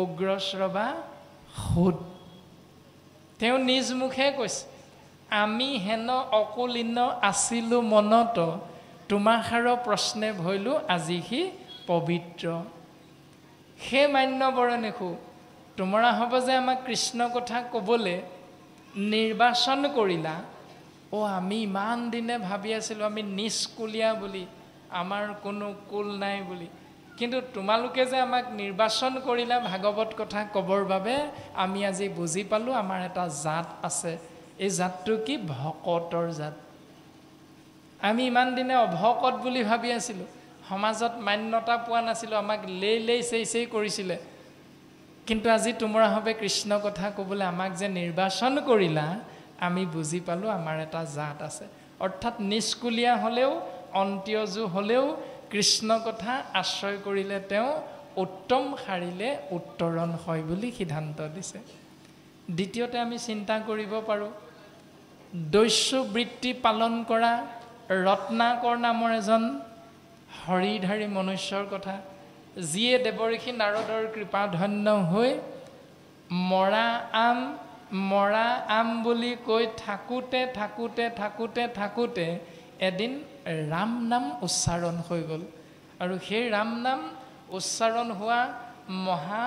উগ্ৰশ্ৰৱা সুত তেওঁ নিজ মুখে কৈছে আমি হেন অকুলীন আছিলো মনত তোমাখাৰ প্ৰশ্নে ভৈলো আজি সি পবিত্ৰ হে মান্যবৰণেখু তোমৰা হ'ব যে আমাক কৃষ্ণ কথা ক'বলৈ নিৰ্বাচন কৰিলা আমি ইমান দিনে ভাবি আছিলোঁ আমি নিষ্কুলীয়া বুলি আমাৰ কোনো কুল নাই বুলি কিন্তু তোমালোকে যে আমাক নিৰ্বাচন কৰিলা ভাগৱত কথা ক'বৰ বাবে আমি আজি বুজি পালোঁ আমাৰ এটা জাত আছে এই জাতটো কি ভকতৰ জাত আমি ইমান দিনে অভকত বুলি ভাবি আছিলোঁ সমাজত মান্যতা পোৱা নাছিলোঁ আমাক লেই চেই কৰিছিলে কিন্তু আজি তোমৰা হবে কৃষ্ণ কথা ক'বলৈ আমাক যে নিৰ্বাচন কৰিলা আমি বুজি পালোঁ আমাৰ এটা জাত আছে অৰ্থাৎ নিষ্কুলীয়া হ'লেও অন্ত্যজু হ'লেও কৃষ্ণ কথা আশ্ৰয় কৰিলে তেওঁ উত্তম শাৰীলে উত্তৰণ হয় বুলি সিদ্ধান্ত দিছে দ্বিতীয়তে আমি চিন্তা কৰিব পাৰোঁ দস্যু বৃত্তি পালন কৰা ৰত্নাকৰ নামৰ এজন হৰিধাৰী মনুষ্যৰ কথা যিয়ে দেৱঋষি নাৰদৰ কৃপাধন্য হৈ মৰা আম বুলি কৈ থাকোঁতে এদিন ৰাম নাম উচ্চাৰণ হৈ গ'ল আৰু সেই ৰাম নাম উচ্চাৰণ হোৱা মহা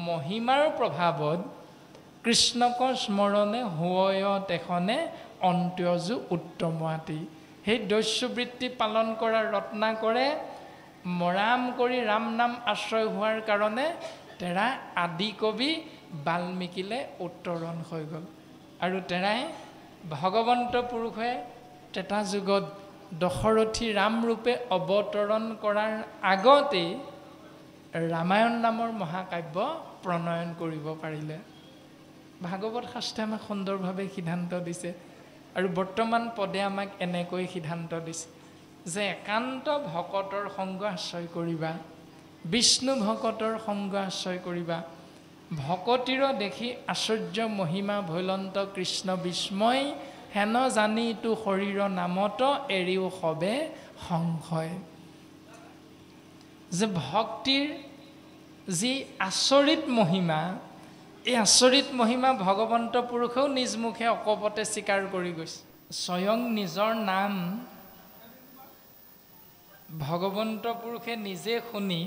মহিমাৰ প্ৰভাৱত কৃষ্ণক স্মৰণে হুয়ত এখনে অন্ত্যজু উত্তমাতি সেই দস্যুবৃত্তি পালন কৰা ৰত্নাকৰে মৰাম কৰি ৰাম নাম আশ্ৰয় হোৱাৰ কাৰণে তেৰা আদি কবি বাল্মীকিলে উত্তৰণ হৈ গ'ল আৰু তেৰাই ভগৱন্ত পুৰুষে ত্ৰেতা যুগত দশৰথী ৰামৰূপে অৱতৰণ কৰাৰ আগতেই ৰামায়ণ নামৰ মহাকাব্য প্ৰণয়ন কৰিব পাৰিলে ভাগৱত শাস্ত্ৰে আমাক সুন্দৰভাৱে সিদ্ধান্ত দিছে আৰু বৰ্তমান পদে আমাক এনেকৈ সিদ্ধান্ত দিছে যে একান্ত ভকতৰ সংগ আশ্ৰয় কৰিবা বিষ্ণু ভকতৰ সংগ আশ্ৰয় কৰিবা ভকতিৰ দেখি আশ্চৰ্য মহিমা ভৈলন্ত কৃষ্ণ বিস্ময় হেন জানি তো শৰীৰ নামত এৰিও হবে সংশয় যে ভক্তিৰ যি আচৰিত মহিমা এই আচৰিত মহিমা ভগৱন্ত পুৰুষেও নিজ মুখে অকপতে স্বীকাৰ কৰি গৈছে স্বয়ং নিজৰ নাম ভগৱন্ত পুৰুষে নিজে শুনি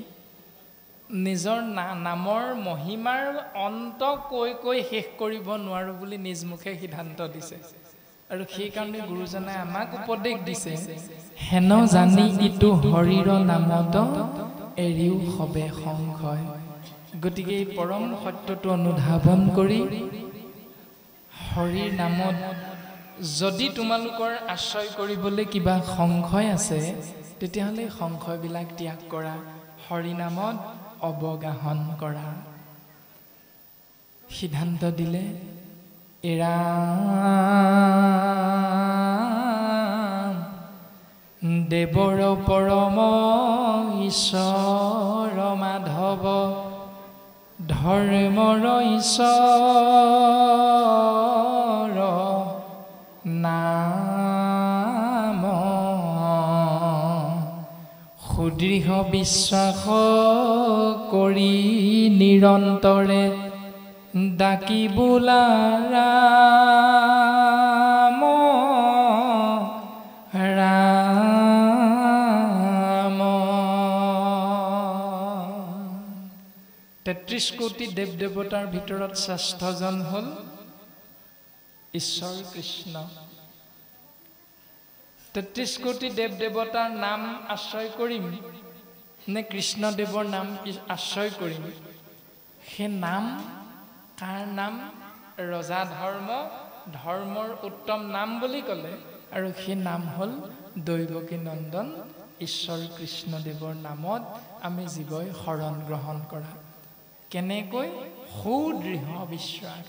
নিজৰ নামৰ মহিমাৰ অন্ত কৈ শেষ কৰিব নোৱাৰো বুলি নিজ মুখে সিদ্ধান্ত দিছে আৰু সেই কাৰণে গুৰুজনাই আমাক উপদেশ দিছে হেন জানি ইটো হৰিৰ নামত এৰিও হবে সংশয় গতিকে এই পৰম সত্যটো অনুধাৱন কৰি হৰিৰ নামত যদি তোমালোকৰ আশ্ৰয় কৰিবলৈ কিবা সংশয় আছে তেতিয়াহ'লে সংশয়বিলাক ত্যাগ কৰা হৰি নামত অৱগাহন কৰা সিদ্ধান্ত দিলে এৰা দেৱৰ পৰম ঈশ্বৰ মাধৱ ধৰ্মৰ ঈশ্বৰ নাম সুদৃঢ় বিশ্বাস কৰি নিৰন্তৰে ডাকি বোলা ৰাম ৰাম ৩৩ কোটি দেৱ দেৱতাৰ ভিতৰত শ্ৰেষ্ঠজন হ'ল ঈশ্বৰ কৃষ্ণ ৩৩ কোটি দেৱ দেৱতাৰ নাম আশ্ৰয় কৰিম নে কৃষ্ণদেৱৰ নাম আশ্ৰয় কৰিম সেই নাম কাৰ নাম ৰজা ধৰ্মৰ উত্তম নাম বুলি ক'লে আৰু সেই নাম হ'ল দৈৱকী নন্দন ঈশ্বৰ কৃষ্ণদেৱৰ নামত আমি জীৱই শৰণ গ্ৰহণ কৰা কেনেকৈ সুদৃঢ় বিশ্বাস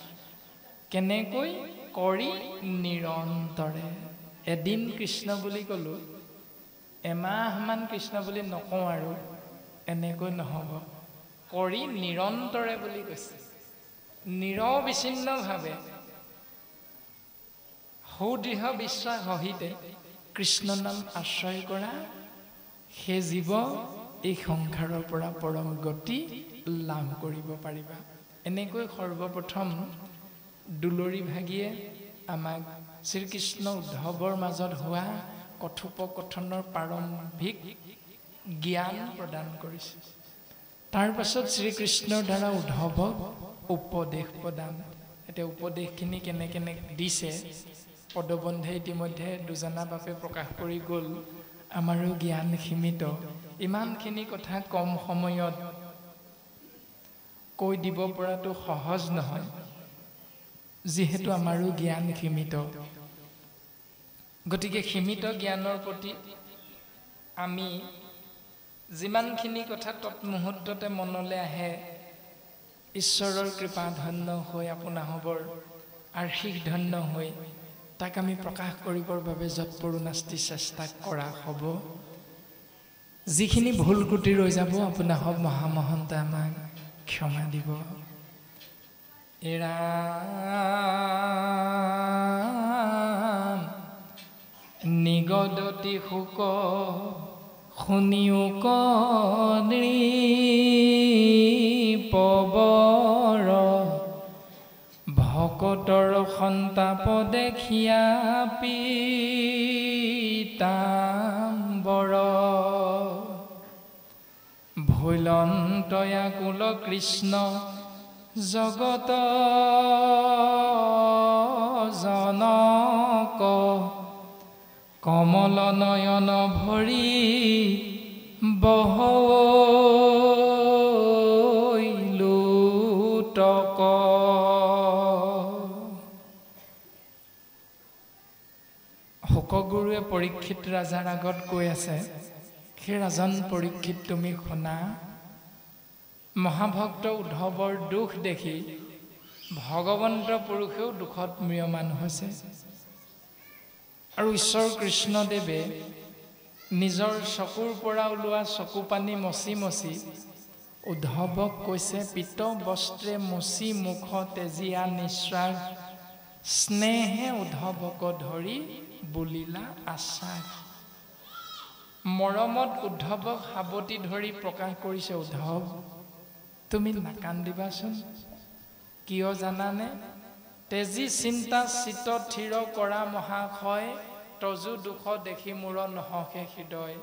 কেনেকৈ কৰি নিৰন্তৰে এদিন কৃষ্ণ বুলি ক'লো এমাহমান কৃষ্ণ বুলি নকওঁ আৰু এনেকৈ নহ'ব কৰি নিৰন্তৰে বুলি কৈছে নিৰবিচ্ছিন্নভাৱে সুদৃঢ় বিশ্বাস সহিতে কৃষ্ণ নাম আশ্ৰয় কৰা সেই জীৱ এই সংসাৰৰ পৰা পৰম গতি লাভ কৰিব পাৰিবা এনেকৈ সৰ্বপ্ৰথম দুলৰী ভাগিয়ে আমাক শ্ৰীকৃষ্ণ উদ্ধৱৰ মাজত হোৱা কথোপকথনৰ প্ৰাৰম্ভিক জ্ঞান প্ৰদান কৰিছে তাৰ পাছত শ্ৰীকৃষ্ণৰ দ্বাৰা উদ্ধৱক উপদেশ প্ৰদান এতিয়া উপদেশখিনি কেনে কেনে দিছে পদবন্ধে ইতিমধ্যে দুজনা বাপে প্ৰকাশ কৰি গ'ল আমাৰো জ্ঞান সীমিত ইমানখিনি কথা কম সময়ত কৈ দিব পৰাটো সহজ নহয় যিহেতু আমাৰো জ্ঞান সীমিত গতিকে সীমিত জ্ঞানৰ প্ৰতি আমি যিমানখিনি কথা তৎমুহূৰ্ততে মনলৈ আহে ঈশ্বৰৰ কৃপা ধন্য হৈ আপোনাসৱৰ আৰ্শীষ ধন্য হৈ তাক আমি প্ৰকাশ কৰিবৰ বাবে যৎপৰোনাস্তি চেষ্টা কৰা হ'ব যিখিনি ভুল ত্ৰুটি ৰৈ যাব আপোনাসৱ মহামহন্ত আমাক ক্ষমা দিব নিগদতি শোক শুনিও নৃপবৰ ভকতৰ সন্তাপ দেখিয়া পীতাম্বৰ ভৈলন্তয়া কুল কৃষ্ণ জগত জনক কমল নয়ন ভৰি বহৈলুতক শোকগুৰুৱে পৰীক্ষিত ৰাজাৰ আগত কৈ আছে সেই ৰাজন পৰীক্ষিত তুমি শুনা মহাভক্ত উদ্ধৱৰ দুখ দেখি ভগৱন্ত পুৰুষেও দুখত ম্ৰিয়মান হৈছে আৰু ঈশ্বৰ কৃষ্ণদেৱে নিজৰ চকুৰ পৰা ওলোৱা চকু পানী মচি মচি উদ্ধৱক কৈছে পিত বস্ত্ৰে মচি মুখ তেজীয়া নিশ্বাস স্নেহে উদ্ধৱক ধৰি বুলিলা আশ্বাস মৰমত উদ্ধৱক সাৱটি ধৰি প্ৰকাশ কৰিছে উদ্ধৱ তুমি নাকান্দিবাচোন কিয় জানানে তেজি চিন্তা চিত থিৰ কৰা মহাশয় তজু দুখ দেখি মোৰ নহকে হৃদয়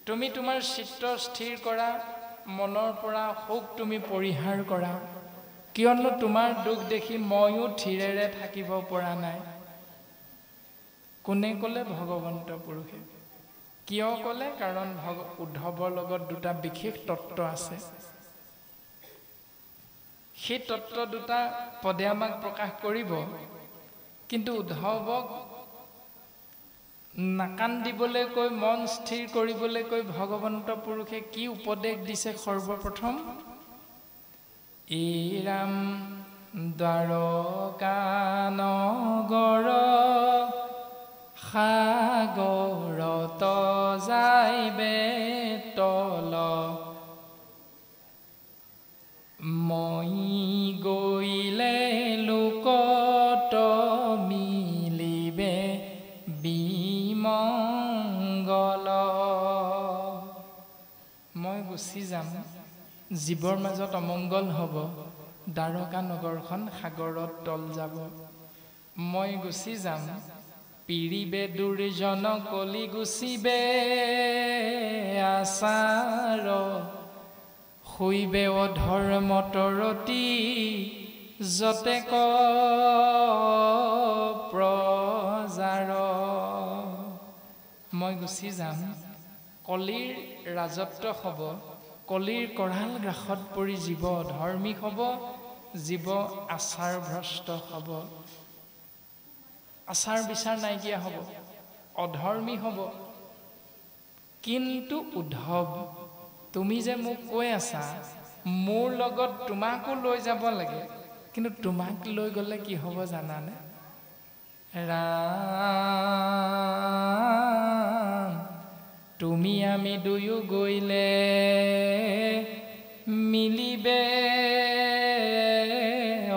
তুমি তোমাৰ চিত্ত স্থিৰ কৰা মনৰ পৰা শোক তুমি পৰিহাৰ কৰা কিয়নো তোমাৰ দুখ দেখি ময়ো থিৰেৰে থাকিব পৰা নাই কোনে ক'লে ভগৱন্ত পুৰুষে কিয় ক'লে কাৰণ উদ্ধৱৰ লগত দুটা বিশেষ তত্ত্ব আছে সেই তত্ত্ব দুটা পদে আমাক প্ৰকাশ কৰিব কিন্তু উদ্ধৱক নাকান্দিবলৈ কৈ মন স্থিৰ কৰিবলৈ কৈ ভগৱন্ত পুৰুষে কি উপদেশ দিছে সৰ্বপ্ৰথম ইৰাম দ্বাৰকা নগৰ সাগৰত যাইবে তল মই গৈলে লোকত মিলিবে বিমংগল মই গুচি যাম জীৱৰ মাজত অমংগল হ'ব দ্বাৰকা নগৰখন সাগৰত তল যাব মই গুচি যাম পিৰিবে দুৰ্জন কলি গুচিবে আচাৰ শুইবে অধৰ্মতৰতি যতে ক প্ৰজাৰ মই গুচি যাম কলিৰ ৰাজত্ব হ'ব কলিৰ কৰাল গ্ৰাসত পৰি জীৱ ধৰ্মী হ'ব জীৱ আচাৰ ভ্ৰষ্ট হ'ব আচাৰ বিচাৰ নাইকিয়া হ'ব অধৰ্মী হ'ব কিন্তু উদ্ধৱ তুমি যে মোক কৈ আছা মোৰ লগত তোমাকো লৈ যাব লাগে কিন্তু তোমাক লৈ গ'লে কি হ'ব জানানে ৰাম তুমি আমি দুয়ো গইলে মিলিবে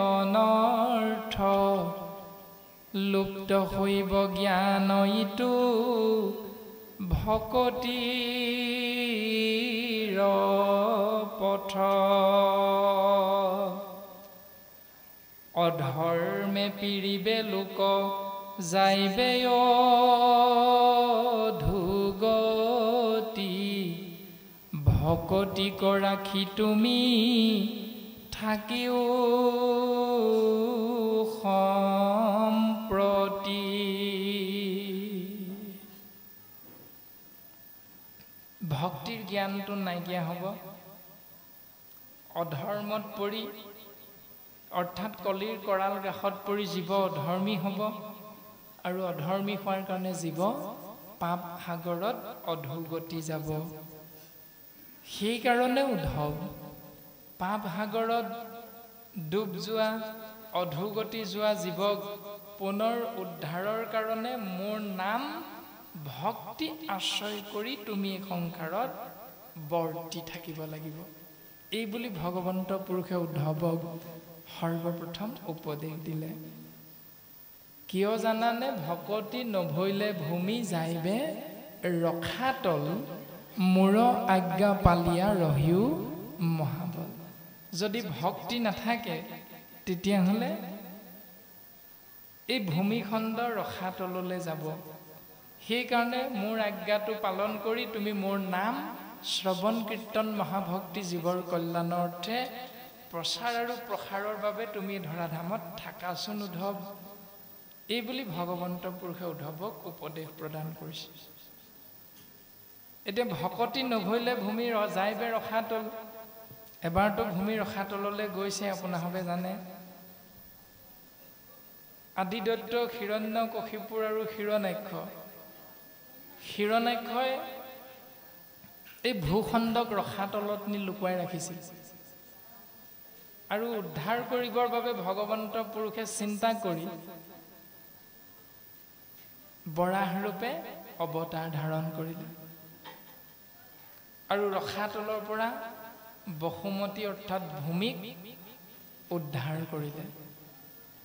অনৰ্থ লুপ্ত হইব জ্ঞান ইটো ভকতিৰ পথ অধৰ্মে পিৰিবে লোক যাইবে অধুগতি ভকতি কৰাখি তুমি থাকিও সম্প্ৰতি ভক্তিৰ জ্ঞানটো নাইকিয়া হ'ব অধৰ্মত পৰি অৰ্থাৎ কলিৰ কৰাল গাখত পৰি জীৱ অধৰ্মী হ'ব আৰু অধৰ্মী হোৱাৰ কাৰণে জীৱ পাপ সাগৰত অধোগতি যাব সেইকাৰণে উদ্ধৱ পাপ সাগৰত ডুব যোৱা অধোগতি যোৱা জীৱক পুনৰ উদ্ধাৰৰ কাৰণে মোৰ নাম ভক্তি আশ্ৰয় কৰি তুমি সংসাৰত বৰ্তি থাকিব লাগিব এই বুলি ভগৱন্ত পুৰুষে উদ্ধৱক সৰ্বপ্ৰথম উপদেশ দিলে কিয় জানানে ভকতি নভৈলে ভূমি যাইবে ৰখাতল মূৰ আজ্ঞা পালিয়া ৰহিও মহাবল যদি ভক্তি নাথাকে তেতিয়াহ'লে এই ভূমিখণ্ড ৰখাতললৈ যাব সেইকাৰণে মোৰ আজ্ঞাটো পালন কৰি তুমি মোৰ নাম শ্ৰৱণ কীৰ্তন মহাভক্তি জীৱৰ কল্যাণৰ অৰ্থে প্ৰচাৰ আৰু প্ৰসাৰৰ বাবে তুমি ধৰাধামত থাকাচোন উদ্ধৱ এই বুলি ভগৱন্ত পুৰুষে উদ্ধৱক উপদেশ প্ৰদান কৰিছে এতিয়া ভকতি নভৈলে ভূমি যাইবে ৰখাতল এবাৰতো ভূমি ৰখাতললৈ গৈছে আপোনালোকে জানে আদিদৈত্য হিৰণ্যকশিপুৰ আৰু হিৰণ্যাক্ষই এই ভূখণ্ডক ৰখাতলত নি লুকুৱাই ৰাখিছিল আৰু উদ্ধাৰ কৰিবৰ বাবে ভগৱন্ত পুৰুষে চিন্তা কৰি বৰাহ ৰূপে অৱতাৰ ধাৰণ কৰিলে আৰু ৰখাতলৰ পৰা বসুমতী অৰ্থাৎ ভূমিক উদ্ধাৰ কৰিলে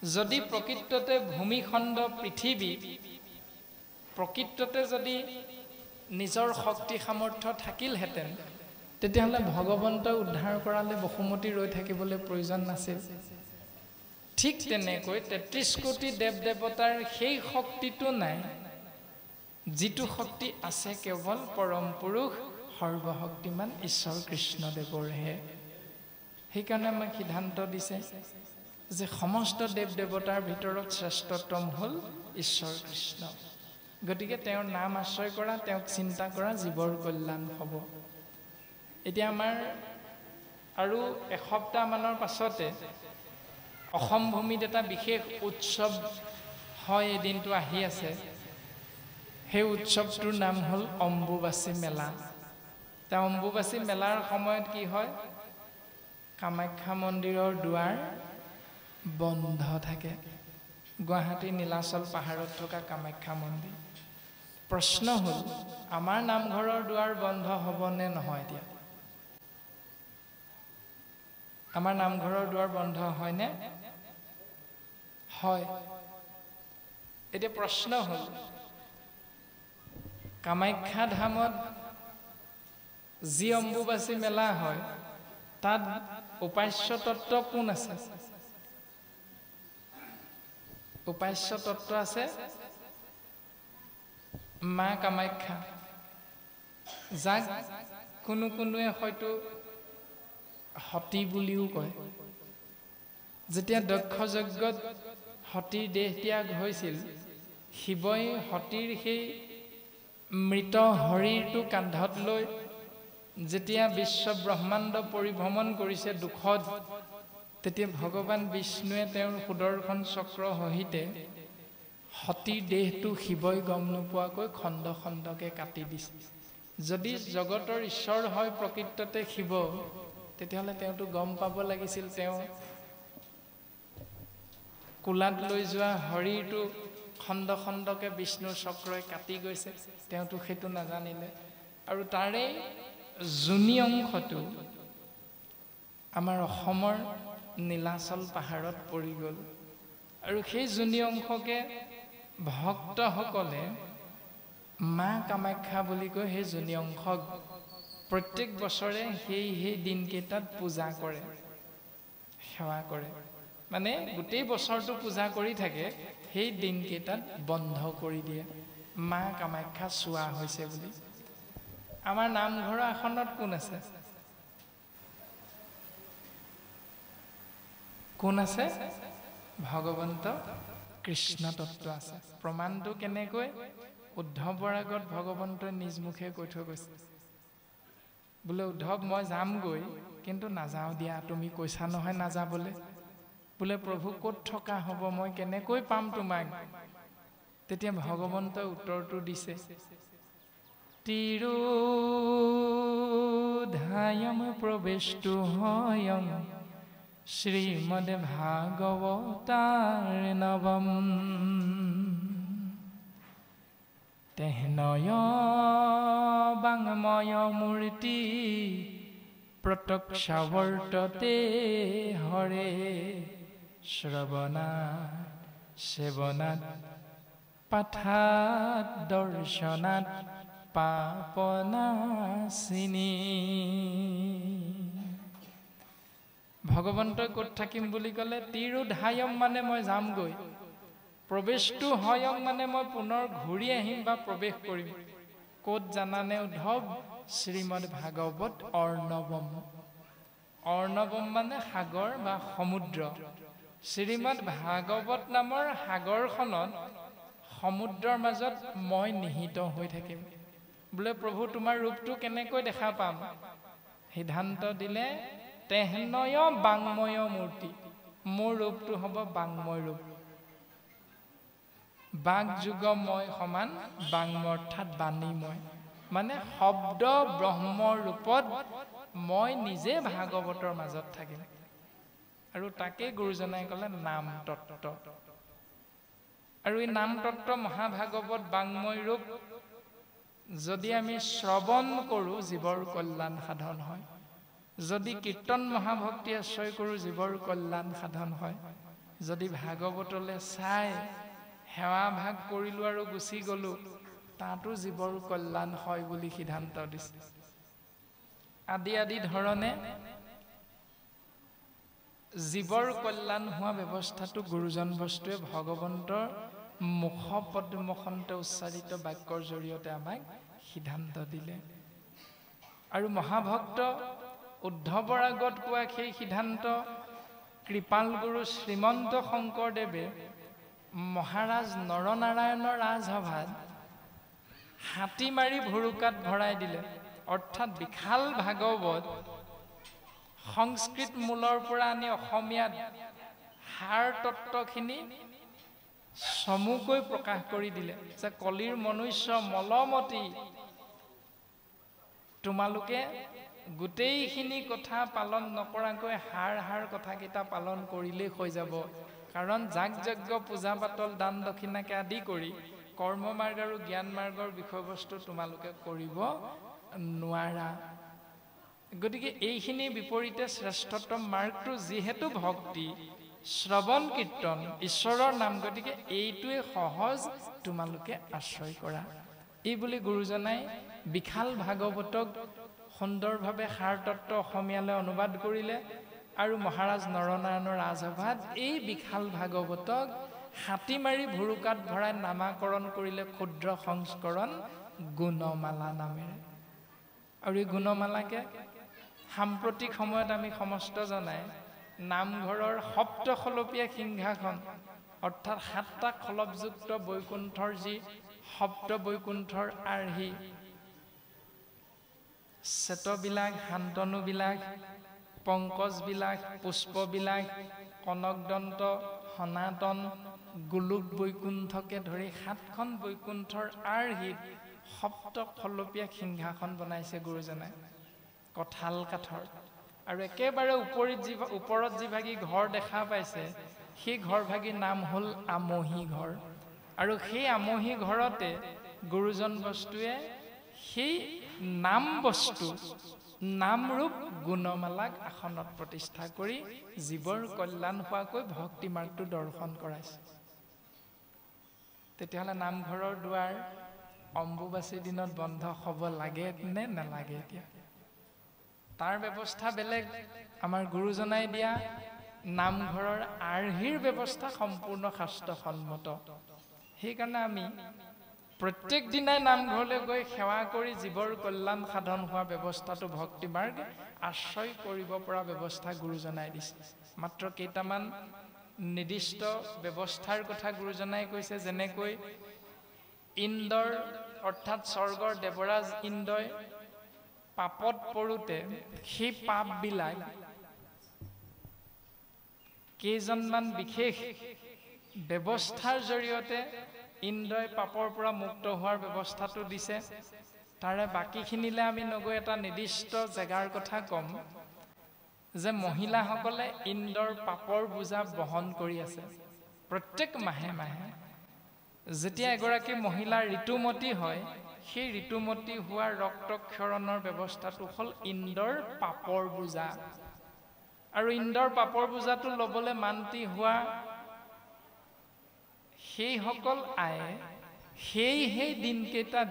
যদি প্ৰকৃততে ভূমিখণ্ড পৃথিৱী প্ৰকৃততে যদি নিজৰ শক্তি সামৰ্থ্য থাকিলহেঁতেন তেতিয়াহ'লে ভগৱন্তই উদ্ধাৰ কৰালে বসুমতী ৰৈ থাকিবলৈ প্ৰয়োজন নাছিল ঠিক তেনেকৈ ৩৩ কোটি দেৱ দেৱতাৰ সেই শক্তিটো নাই যিটো শক্তি আছে কেৱল পৰম পুৰুষ সৰ্বশক্তিমান ঈশ্বৰ কৃষ্ণদেৱৰহে সেইকাৰণে আমাক সিদ্ধান্ত দিছে যে সমস্ত দেৱ দেৱতাৰ ভিতৰত শ্ৰেষ্ঠতম হ'ল ঈশ্বৰ কৃষ্ণ গতিকে তেওঁৰ নাম আশ্ৰয় কৰা তেওঁক চিন্তা কৰা জীৱৰ কল্যাণ হ'ব এতিয়া আমাৰ আৰু এসপ্তাহমানৰ পাছতে অসম ভূমিত এটা বিশেষ উৎসৱ হয় এই দিনটো আহি আছে সেই উৎসৱটোৰ নাম হ'ল অম্বুবাচী মেলা তাৰ অম্বুবাচী মেলাৰ সময়ত কি হয় কামাখ্যা মন্দিৰৰ দুৱাৰ বন্ধ থাকে গুৱাহাটী নীলাচল পাহাৰত থকা কামাখ্যা মন্দিৰ প্ৰশ্ন হ'ল আমাৰ নামঘৰৰ দুৱাৰ বন্ধ হ'ব নে নহয় এতিয়া আমাৰ নামঘৰৰ দুৱাৰ বন্ধ হয়নে হয় এতিয়া প্ৰশ্ন হ'ল কামাখ্যা ধামত যি অম্বুবাচী মেলা হয় তাত উপাস্য তত্ত্ব কোন আছে উপাস্য তত্ত্ব আছে মা কামাখ্যা যাক কোনোৱে হয়তো সতী বুলিও কয় যেতিয়া দক্ষ যজ্ঞত সতীৰ দেহ ত্যাগ হৈছিল শিৱই সতীৰ সেই মৃত শৰীৰটো কান্ধত লৈ যেতিয়া বিশ্ব ব্ৰহ্মাণ্ড পৰিভ্ৰমণ কৰিছে দুখত তেতিয়া ভগৱান বিষ্ণুৱে তেওঁৰ সুদৰ্শন চক্ৰ সহিতে সতীৰ দেহটো শিৱই গম নোপোৱাকৈ খণ্ড খণ্ডকে কাটি দিছে যদি জগতৰ ঈশ্বৰ হয় প্ৰকৃততে শিৱ তেতিয়াহ'লে তেওঁতো গম পাব লাগিছিল তেওঁ কোলাত লৈ যোৱা শৰীৰটো খণ্ড খণ্ডকে বিষ্ণুৰ চক্ৰই কাটি গৈছে, তেওঁতো সেইটো নাজানিলে। আৰু তাৰে যোনি অংশটো আমাৰ অসমৰ নীলাচল পাহাৰত পৰি গ'ল। আৰু সেই যোনি অংশকে ভক্তসকলে মা কামাখ্যা বুলি কৈ সেই যোনি অংশক প্ৰত্যেক বছৰে সেই দিনকেইটাত পূজা কৰে, সেৱা কৰে। মানে গোটেই বছৰটো পূজা কৰি থাকে, সেই দিনকেইটাত বন্ধ কৰি দিয়ে, মা কামাখ্যা চোৱা হৈছে বুলি। আমাৰ নামঘৰৰ আসনত কোন আছে? কোন আছে? ভগৱন্ত কৃষ্ণ তত্ত্ব আছে। প্ৰমাণটো কেনেকৈ? উদ্ধৱৰ আগত ভগৱন্তই নিজ মুখে কৈ থৈ গৈছে, বোলে উদ্ধৱ মই যামগৈ, কিন্তু নাযাওঁ দিয়া, তুমি কৈছা নহয় নাযাবলৈ। বোলে প্ৰভু ক'ত থকা হ'ব, মই কেনেকৈ পাম তোমাক? তেতিয়া ভগৱন্তই উত্তৰটো দিছে, তিৰোধায়ম প্ৰৱেশটো হয়ং শ্ৰীমদ ভাগৱতাৰ নৱম তেহনয় বাংময় মূৰ্তি প্ৰত্যক্ষৱৰ্ততে হৰে শ্ৰৱণাৎ সেৱনাৎ পাঠাৎ দৰ্শনাৎ পাপনাশিনী। ভগৱন্তই ক'ত থাকিম বুলি ক'লে? তিৰোধায়ম মানে মই যামগৈ, প্ৰৱেশটো হয়ং মানে মই পুনৰ ঘূৰি আহিম বা প্ৰৱেশ কৰিম। ক'ত জানানে উদ্ধৱ? শ্ৰীমদ ভাগৱত অৰ্ণৱম। অৰ্ণৱম মানে সাগৰ বা সমুদ্ৰ। শ্ৰীমদ ভাগৱত নামৰ সাগৰখনত, সমুদ্ৰৰ মাজত মই নিহিত হৈ থাকিম। বোলে প্ৰভু তোমাৰ ৰূপটো কেনেকৈ দেখা পাম? সিদ্ধান্ত দিলে, তেহনয় বাংময় মূৰ্তি, মোৰ ৰূপটো হ'ব বাংময় ৰূপ। বাক যুগময় সমান বাংময় অৰ্থাৎ বাণীময়, মানে শব্দ ব্ৰহ্মৰ ৰূপত মই নিজে ভাগৱতৰ মাজত থাকিম। আৰু তাকে গুৰুজনাই ক'লে নাম তত্ত্ব। আৰু এই নাম তত্ত্ব মহাভাগৱত বাংময় ৰূপ যদি আমি শ্ৰৱণ কৰোঁ, জীৱৰ কল্যাণ সাধন হয়। যদি কীৰ্তন মহাভক্তি আশ্ৰয় কৰোঁ, জীৱৰ কল্যাণ সাধন হয়। যদি ভাগৱতলৈ চাই সেৱা ভাগ কৰিলোঁ আৰু গুচি গ'লোঁ, তাতো জীৱৰ কল্যাণ হয় বুলি সিদ্ধান্ত দিছে। আদি ধৰণে জীৱৰ কল্যাণ হোৱা ব্যৱস্থাটো গুৰুজন বস্তুৱে ভগৱন্তৰ মুখ পদ্মখনতে উচ্চাৰিত বাক্যৰ জৰিয়তে আমাক সিদ্ধান্ত দিলে। আৰু মহাভক্ত উদ্ধৱৰ আগত কোৱা সেই সিদ্ধান্ত কৃপাল গুৰু শ্ৰীমন্ত শংকৰদেৱে মহাৰাজ নৰনাৰায়ণৰ ৰাজসভাত হাতী মাৰি ভুৰুকাত ভৰাই দিলে। অৰ্থাৎ বিশাল ভাগৱত সংস্কৃত মূলৰ পৰা আনি অসমীয়াত সাৰ তত্ত্বখিনি চমুকৈ প্ৰকাশ কৰি দিলে যে কলিৰ মনুষ্য মলমতি, তোমালোকে গোটেইখিনি কথা পালন নকৰাকৈ সাৰ কথাকেইটা পালন কৰিলেই হৈ যাব। কাৰণ যাগ যজ্ঞ পূজা পাতল দান দক্ষিণাকে আদি কৰি কৰ্ম মাৰ্গ আৰু জ্ঞান মাৰ্গৰ বিষয়বস্তু তোমালোকে কৰিব নোৱাৰা। গতিকে এইখিনি বিপৰীতে শ্ৰেষ্ঠতম মাৰ্গটো যিহেতু ভক্তি, শ্ৰৱণ কীৰ্তন, ঈশ্বৰৰ নাম, গতিকে এইটোৱে সহজ, তোমালোকে আশ্ৰয় কৰা। এই বুলি গুৰুজনাই বিশাল ভাগৱতক সুন্দৰভাৱে সাৰ তত্ত্ব অসমীয়ালৈ অনুবাদ কৰিলে। আৰু মহাৰাজ নৰনাৰায়ণৰ ৰাজসভাত এই বিশাল ভাগৱতক হাতী মাৰি ভুৰুকাত ভৰাই নামাকৰণ কৰিলে ক্ষুদ্ৰ সংস্কৰণ গুণমালা নামেৰে। আৰু এই গুণমালাকে সাম্প্ৰতিক সময়ত আমি সমস্ত জনাই নামঘৰৰ সপ্তখলপীয়া সিংহাসন, অৰ্থাৎ 7টা খলপযুক্ত বৈকুণ্ঠৰ যি সপ্ত বৈকুণ্ঠৰ আৰ্হি, শ্বেতবিলাক, শান্তনুবিলাক, পংকজবিলাক, পুষ্পবিলাক, কনকদন্ত, সনাতন, গোলোক বৈকুণ্ঠকে ধৰি 7খন বৈকুণ্ঠৰ আৰ্হিত সপ্তখলপীয়া সিংহাসন বনাইছে গুৰুজনাই কঁঠাল কাঠৰ। আৰু একেবাৰে ওপৰত যিভাগী ঘৰ দেখা পাইছে সেই ঘৰভাগীৰ নাম হ'ল আমহি ঘৰ। আৰু সেই আমহি ঘৰতে গুৰুজন বস্তুৱে সেই নাম বস্তু নামৰূপ গুণমালাক আসনত প্ৰতিষ্ঠা কৰি জীৱৰ কল্যাণ হোৱাকৈ ভক্তি মাৰ্গটো দৰ্শন কৰাইছে। তেতিয়াহ'লে নামঘৰৰ দুৱাৰ অম্বুবাচী দিনত বন্ধ হ'ব লাগে নে নালাগে? এতিয়া তাৰ ব্যৱস্থা বেলেগ, আমাৰ গুৰুজনাই দিয়া নামঘৰৰ আৰ্হিৰ ব্যৱস্থা সম্পূৰ্ণ শাস্ত্ৰসন্মত। সেইকাৰণে আমি প্ৰত্যেক দিনাই নামঘৰলৈ গৈ সেৱা কৰি জীৱৰ কল্যাণ সাধন হোৱা ব্যৱস্থাটো ভক্তি মাৰ্গ আশ্ৰয় কৰিব পৰা ব্যৱস্থা গুৰুজনাই দিছে। মাত্ৰ কেইটামান নিৰ্দিষ্ট ব্যৱস্থাৰ কথা গুৰুজনাই কৈছে, যেনেকৈ ইন্দ্ৰৰ অৰ্থাৎ স্বৰ্গৰ দেৱৰাজ ইন্দ্ৰই পাপত পৰোঁতে সেই পাপবিলাক কেইজনমান বিশেষ ব্যৱস্থাৰ জৰিয়তে ইন্দ্ৰই পাপৰ পৰা মুক্ত হোৱাৰ ব্যৱস্থাটো দিছে। তাৰে বাকীখিনিলে আমি নগৈ এটা নিৰ্দিষ্ট জেগাৰ কথা ক'ম যে মহিলাসকলে ইন্দ্ৰৰ পাপৰ বোজা বহন কৰি আছে। প্ৰত্যেক মাহে মাহে যেতিয়া এগৰাকী মহিলা ঋতুমতী হয়, সেই ঋতুমতী হোৱাৰ ৰক্তক্ষৰণৰ ব্যৱস্থাটো হ'ল ইন্দ্ৰৰ পাপৰ বোজা। আৰু ইন্দ্ৰৰ পাপৰ বোজাটো ল'বলৈ মান্তি হোৱা সেইসকল আয়ে সেই দিনকেইটাত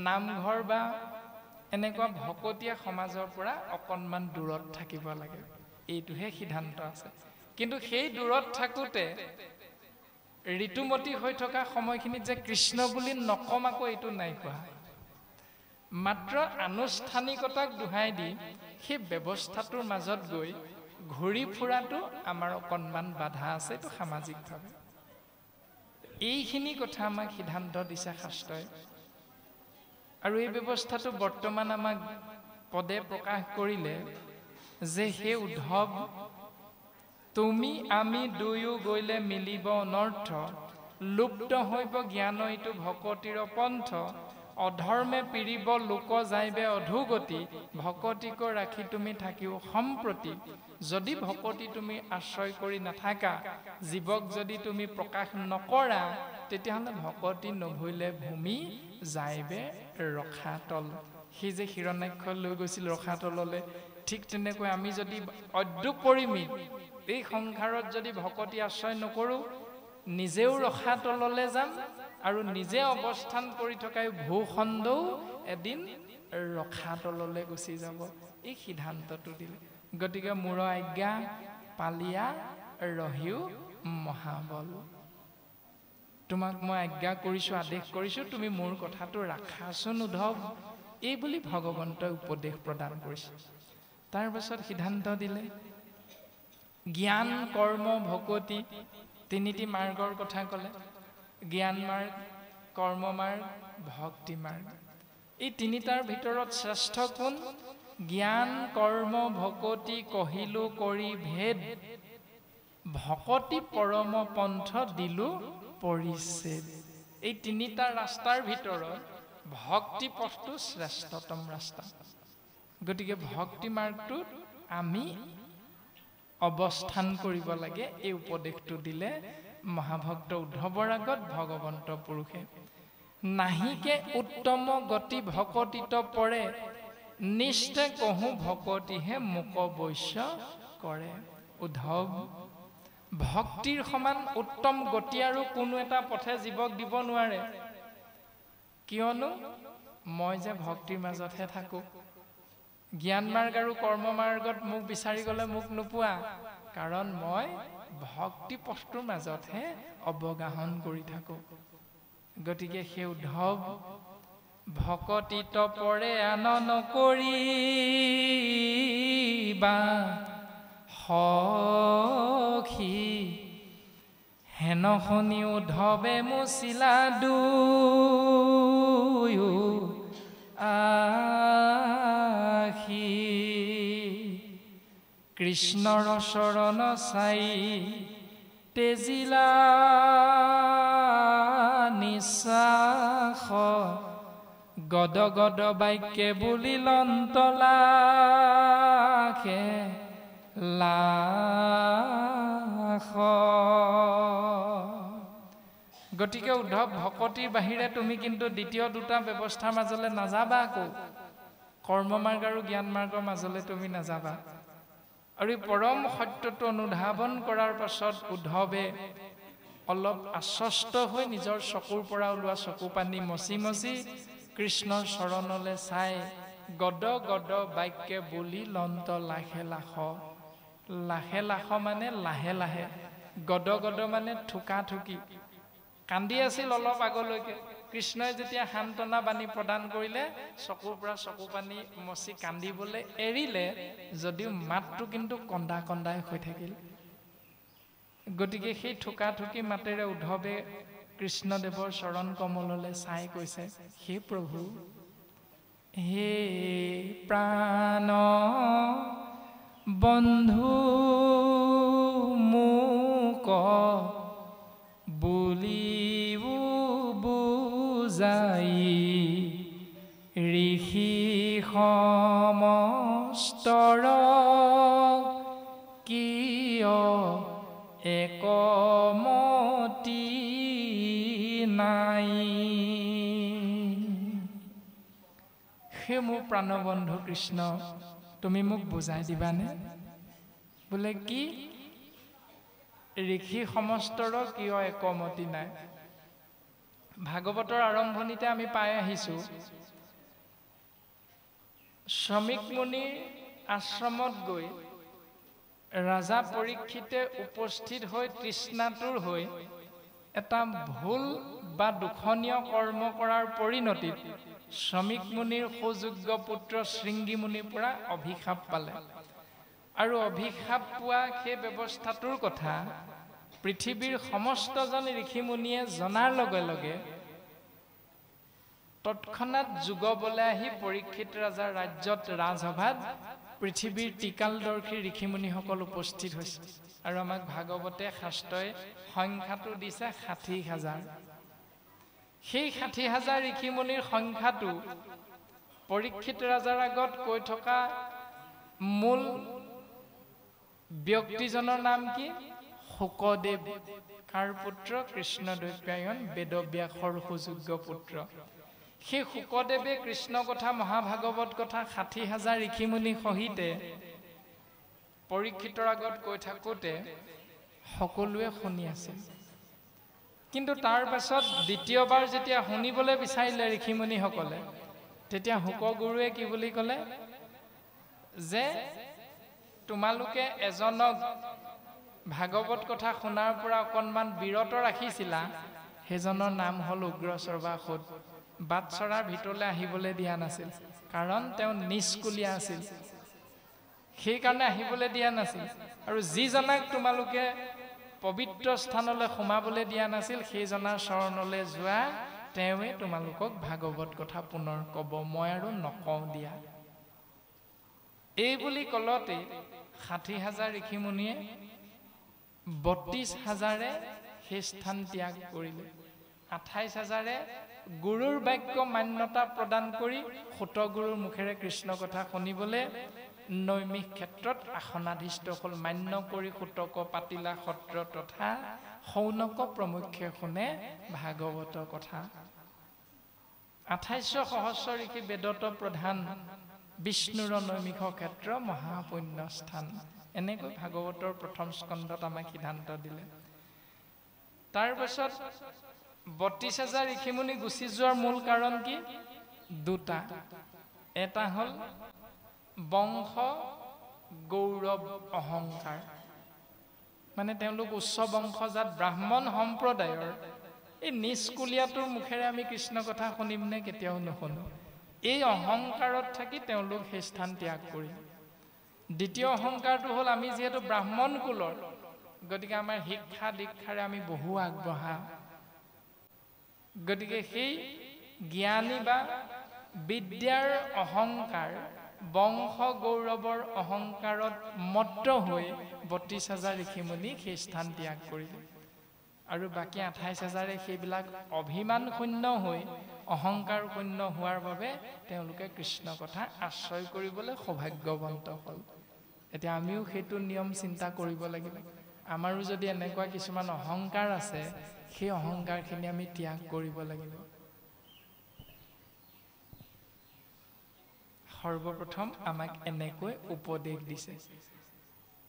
নামঘৰ বা এনেকুৱা ভকতীয়া সমাজৰ পৰা অকণমান দূৰত থাকিব লাগে, এইটোহে সিদ্ধান্ত আছে। কিন্তু সেই দূৰত থাকোঁতে ঋতুমতী হৈ থকা সময়খিনিত যে কৃষ্ণ বুলি নকম আকৌ এইটো নাই কোৱা। মাত্ৰ আনুষ্ঠানিকতাক দোহাই দি সেই ব্যৱস্থাটোৰ মাজত গৈ ঘূৰি ফুৰাটো আমাৰ অকণমান বাধা আছে, এইটো সামাজিকভাৱে। এইখিনি কথা আমাক সিদ্ধান্ত দিছে শাস্ত্ৰই। আৰু এই ব্যৱস্থাটো বৰ্তমান আমাক পদে প্ৰকাশ কৰিলে যে সেই উদ্ধৱ তুমি আমি দুয়ো গ'লে মিলিব অনৰ্থ, লুপ্ত হৈব জ্ঞান এইটো ভকতিৰ পন্থ, অধৰ্মে পিৰিব লোক যাইবে অধোগতি, ভকতিক ৰাখি তুমি থাকিও সম্প্ৰতি। যদি ভকতি তুমি আশ্ৰয় কৰি নাথাকা, জীৱক যদি তুমি প্ৰকাশ নকৰা, তেতিয়াহ'লে ভকতি নভৈলে ভূমি যাইবে ৰখাতল। সি যে হিৰণ্যাক্ষ লৈ গৈছিল ৰখাতললৈ, ঠিক তেনেকৈ আমি যদি অদ্যুপৰিমিত এই সংসাৰত যদি ভকতি আশ্ৰয় নকৰোঁ, নিজেও ৰখাতললৈ যাম আৰু নিজে অৱস্থান কৰি থকাই ভূখণ্ডও এদিন ৰখাতললৈ গুচি যাব। এই সিদ্ধান্তটো দিলে। গতিকে মূৰ আজ্ঞা পালিয়া ৰহিও মহাবল। তোমাক মই আজ্ঞা কৰিছোঁ, আদেশ কৰিছোঁ, তুমি মোৰ কথাটো ৰাখাচোন উদ্ধৱ, এই বুলি ভগৱন্তই উপদেশ প্ৰদান কৰিছে। তাৰ পাছত সিদ্ধান্ত দিলে জ্ঞান কৰ্ম ভকতি তিনিটি মাৰ্গৰ কথা ক'লে। জ্ঞান মাৰ্গ, কৰ্ম মাৰ্গ, ভক্তি মাৰ্গ। এই তিনিটাৰ ভিতৰত শ্ৰেষ্ঠ কোন? জ্ঞান কৰ্ম ভকতি কহিলো কৰি ভেদ, ভকতি পৰম পন্থ দিলো পৰিচ্ছেদ। এই তিনিটা ৰাস্তাৰ ভিতৰত ভক্তি পথটো শ্ৰেষ্ঠতম ৰাস্তা। গতিকে ভক্তি মাৰ্গটোত আমি অৱস্থান কৰিব লাগে, এই উপদেশটো দিলে মহাভক্ত উদ্ধৱৰ আগত ভগৱন্ত পুৰুষে। নাহিকে উত্তম গতি ভকতিত পৰে, নিষ্ঠে কহো ভকতিহে মোক বৈশ্য কৰে। উদ্ধৱ, ভক্তিৰ সমান উত্তম গতি আৰু কোনো এটা পথে জীৱক দিব নোৱাৰে। কিয়নো মই যে ভক্তিৰ মাজতহে থাকোঁ। জ্ঞান মাৰ্গ আৰু কৰ্ম মাৰ্গত মোক বিচাৰি গ'লে মোক নোপোৱা, কাৰণ মই ভক্তি পথটোৰ মাজতহে অৱগাহন কৰি থাকোঁ। গতিকে সেই উদ্ধৱ, ভকতিত পৰে আন নকৰিবা সখী, হেন শুনি উদ্ধৱে মুচিলা দুয়ো আখি, কৃষ্ণৰ চৰণ চাই তেজিলা নিশ্বাস, গদ গদ বাক্যে বুলি লন্তলাখে লাখ। গতিকে উদ্ধৱ ভকতিৰ বাহিৰে তুমি কিন্তু দ্বিতীয় দুটা ব্যৱস্থাৰ মাজলৈ নাযাবা। আকৌ কৰ্ম মাৰ্গ আৰু জ্ঞান মাৰ্গৰ মাজলৈ তুমি নাযাবা। আৰু এই পৰম সত্যটো অনুধাৱন কৰাৰ পাছত উদ্ধৱে অলপ আশ্বস্ত হৈ নিজৰ চকুৰ পৰা ওলোৱা চকু পানী মচি মচি কৃষ্ণৰ চৰণলৈ চাই গদ গদ বাক্যে বুলি লন্ত লাখে লাখ। লাখে লাখ মানে লাহে লাহে, গদ গদ মানে থুকা থুকি। কান্দি আছিল অলপ আগলৈকে, কৃষ্ণই যেতিয়া সান্তনা বাণী প্ৰদান কৰিলে চকুৰ পৰা চকু পানী মচি কান্দিবলৈ এৰিলে, যদিও মাতটো কিন্তু কন্দা কন্দাই হৈ থাকিল। গতিকে সেই থুকা থুকি মাতেৰে উদ্ধৱে কৃষ্ণদেৱৰ চৰণ কমললৈ চাই কৈছে, হে প্ৰভু, হে প্ৰাণ বন্ধু মোক বুলিও বুজাই ঋষি সমস্তৰ কিয় একমতি নাই। হে মোৰ প্ৰাণবন্ধু কৃষ্ণ, তুমি মোক বুজাই দিবানে? বোলে কি? ঋষি সমস্তৰ কিয় একমতি নাই? ভাগৱতৰ আৰম্ভণিতে আমি পাই আহিছো, শ্ৰমিক মুনিৰ আশ্ৰমত গৈ ৰাজা পৰীক্ষিতে উপস্থিত হৈ তৃষ্ণাতুৰ হৈ এটা ভুল বা দুখনীয় কৰ্ম কৰাৰ পৰিণতিত শ্ৰমিক মুনিৰ সুযোগ্য পুত্ৰ শৃংগী মুনিৰ পৰা অভিশাপ পালে। আৰু অভিশাপ পোৱা সেই ব্যৱস্থাটোৰ কথা পৃথিৱীৰ সমস্তজন ঋষিমুনিয়ে জনাৰ লগে লগে তৎক্ষণাৎ যুগবলৈ আহি পৰীক্ষিত ৰাজাৰ ৰাজ্যত ৰাজসভাত পৃথিৱীৰ টিকালদৰ্শী ঋষিমুনিসকল উপস্থিত হৈছে। আৰু আমাক ভাগৱতে শাস্ত্ৰই সংখ্যাটো দিছে ৬০,০০০। সেই ৬০,০০০ ঋষিমুনিৰ সংখ্যাটো পৰীক্ষিত ৰাজাৰ আগত কৈ থকা মূল ব্যক্তিজনৰ নাম কি? শুকদেৱ। কাৰ পুত্ৰ? কৃষ্ণদ্বৈপায়ন বেদব্যাসৰ সুযোগ্য পুত্ৰ। সেই শুকদেৱে কৃষ্ণ কথা মহাভাগৱত কথা ৬০,০০০ ঋষিমুনি সহিতে পৰীক্ষিতৰ আগত কৈ থাকোঁতে সকলোৱে শুনি আছিল। কিন্তু তাৰ পাছত দ্বিতীয়বাৰ যেতিয়া শুনিবলৈ বিচাৰিলে ঋষিমুনিসকলে, তেতিয়া শুকগুৰুৱে কি বুলি ক'লে যে তোমালোকে এজনক ভাগৱত কথা শুনাৰ পৰা অকণমান বিৰত ৰাখিছিলা, সেইজনৰ নাম হ'ল উগ্ৰচৰ্বাসুদ। বাটচৰাৰ ভিতৰলৈ আহিবলৈ দিয়া নাছিল, কাৰণ তেওঁ নিষ্কুলীয়া আছিল, সেইকাৰণে আহিবলৈ দিয়া নাছিল। আৰু যিজনাক তোমালোকে পবিত্ৰ স্থানলৈ সোমাবলৈ দিয়া নাছিল, সেইজনাৰ চৰণলৈ যোৱা, তেওঁৱে তোমালোকক ভাগৱত কথা পুনৰ ক'ব, মই আৰু নকওঁ দিয়া। এই বুলি কলতে ৬০,০০০ ঋষিমুনিয়ে ৩২,০০০ সেই স্থান ত্যাগ কৰিলে। ২৮,০০০ গুৰুৰ বাক্য মান্যতা প্ৰদান কৰি সুতগুৰুৰ মুখেৰে কৃষ্ণ কথা শুনিবলৈ নৈমিষ ক্ষেত্ৰত আসনাধিষ্ঠ হ'ল। মান্য কৰি সুতক পাতিলা সত্ৰ তথা শৌনক প্ৰমুখ্যে শুনে ভাগৱত কথা। ২৮০০ সহস্ৰ ঋষি বেদত প্ৰধান বিষ্ণুৰ নৈমিষ ক্ষেত্ৰ মহাপুণ্য স্থান। এনেকৈ ভাগৱতৰ প্ৰথম স্কন্ধত আমাক সিদ্ধান্ত দিলে। তাৰপাছত ৩২,০০০ ঋষিমুনি গুচি যোৱাৰ মূল কাৰণ কি? দুটা। এটা হ'ল বংশ গৌৰৱ অহংকাৰ, মানে তেওঁলোক উচ্চ বংশজাত ব্ৰাহ্মণ সম্প্ৰদায়ৰ। এই নিষ্কুলীয়াটোৰ মুখেৰে আমি কৃষ্ণ কথা শুনিমনে? কেতিয়াও নুশুনো। এই অহংকাৰত থাকি তেওঁলোক সেই স্থান ত্যাগ কৰিল। দ্বিতীয় অহংকাৰটো হ'ল আমি যিহেতু ব্ৰাহ্মণ কুলৰ, গতিকে আমাৰ শিক্ষা দীক্ষাৰে আমি বহু আগবঢ়া, গতিকে সেই জ্ঞানী বা বিদ্যাৰ অহংকাৰ, বংশ গৌৰৱৰ অহংকাৰত মত্ত হৈ ৩২,০০০ ঋষিমুনি সেই স্থান ত্যাগ কৰিলে। আৰু বাকী ২৮,০০০ সেইবিলাক অভিমান শূন্য হৈ অহংকাৰ শূন্য হোৱাৰ বাবে তেওঁলোকে কৃষ্ণ কথা আশ্ৰয় কৰিবলৈ সৌভাগ্যৱন্ত হ'ল। এতিয়া আমিও সেইটো নিয়ম চিন্তা কৰিব লাগিব। আমাৰো যদি এনেকুৱা কিছুমান অহংকাৰ আছে, সেই অহংকাৰখিনি আমি ত্যাগ কৰিব লাগিব। সৰ্বপ্ৰথম আমাক এনেকৈ উপদেশ দিছে।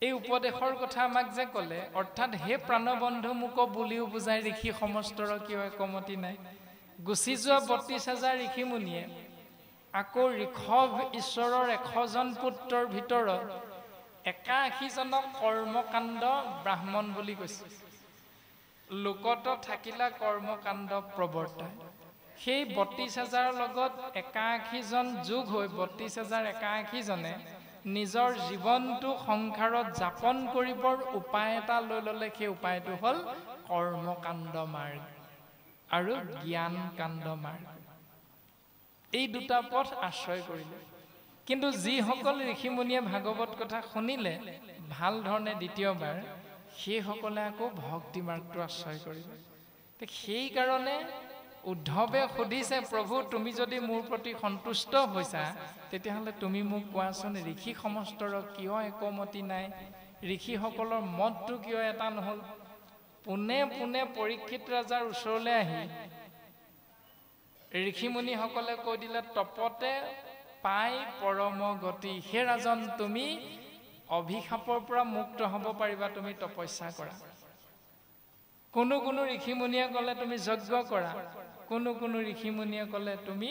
এই উপদেশৰ কথা আমাক যে ক'লে, অৰ্থাৎ হে প্ৰাণবন্ধু মোক বুলিও বুজাই ঋষি সমস্তৰ কিয় একমতি নাই। গুচি যোৱা ৩২,০০০ ঋষিমুনিয়ে আকৌ ঋষভ ঈশ্বৰৰ ১০০জন পুত্ৰৰ ভিতৰত ৮১জনক কৰ্মকাণ্ড ব্ৰাহ্মণ বুলি কৈছে। লোকত থাকিলা কৰ্মকাণ্ড প্ৰৱৰ্তাই। সেই ৩২,০০০ লগত ৮১জন যোগ হৈ ৩২,০৮১জনে নিজৰ জীৱনটো সংসাৰত যাপন কৰিবৰ উপায় এটা লৈ ল'লে। সেই উপায়টো হ'ল কৰ্মকাণ্ড মাৰ্গ আৰু জ্ঞান কাণ্ড মাৰ্গ। এই দুটা পথ আশ্ৰয় কৰিলে। কিন্তু যিসকল ঋষিমুনিয়ে ভাগৱত কথা শুনিলে ভাল ধৰণে দ্বিতীয়বাৰ, সেইসকলে আকৌ ভক্তি মাৰ্গটো আশ্ৰয় কৰিলে। সেইকাৰণে উদ্ধৱে সুধিছে, প্ৰভু তুমি যদি মোৰ প্ৰতি সন্তুষ্ট হৈছা, তেতিয়াহ'লে তুমি মোক কোৱাচোন ঋষি সমস্তৰ কিয় একমতি নাই? ঋষিসকলৰ মতটো কিয় এটা নহ'ল? পোনে পোনে পৰীক্ষিত ৰজাৰ ওচৰলৈ আহি ঋষিমুনিসকলে কৈ দিলে, তপতে পাই পৰম গতি। হে ৰাজন, তুমি অভিশাপৰ পৰা মুক্ত হ'ব পাৰিবা, তুমি তপস্যা কৰা। কোনো কোনো ঋষিমুনিয়ে ক'লে তুমি যজ্ঞ কৰা। কোনো কোনো ঋষিমুনিয়ে ক'লে তুমি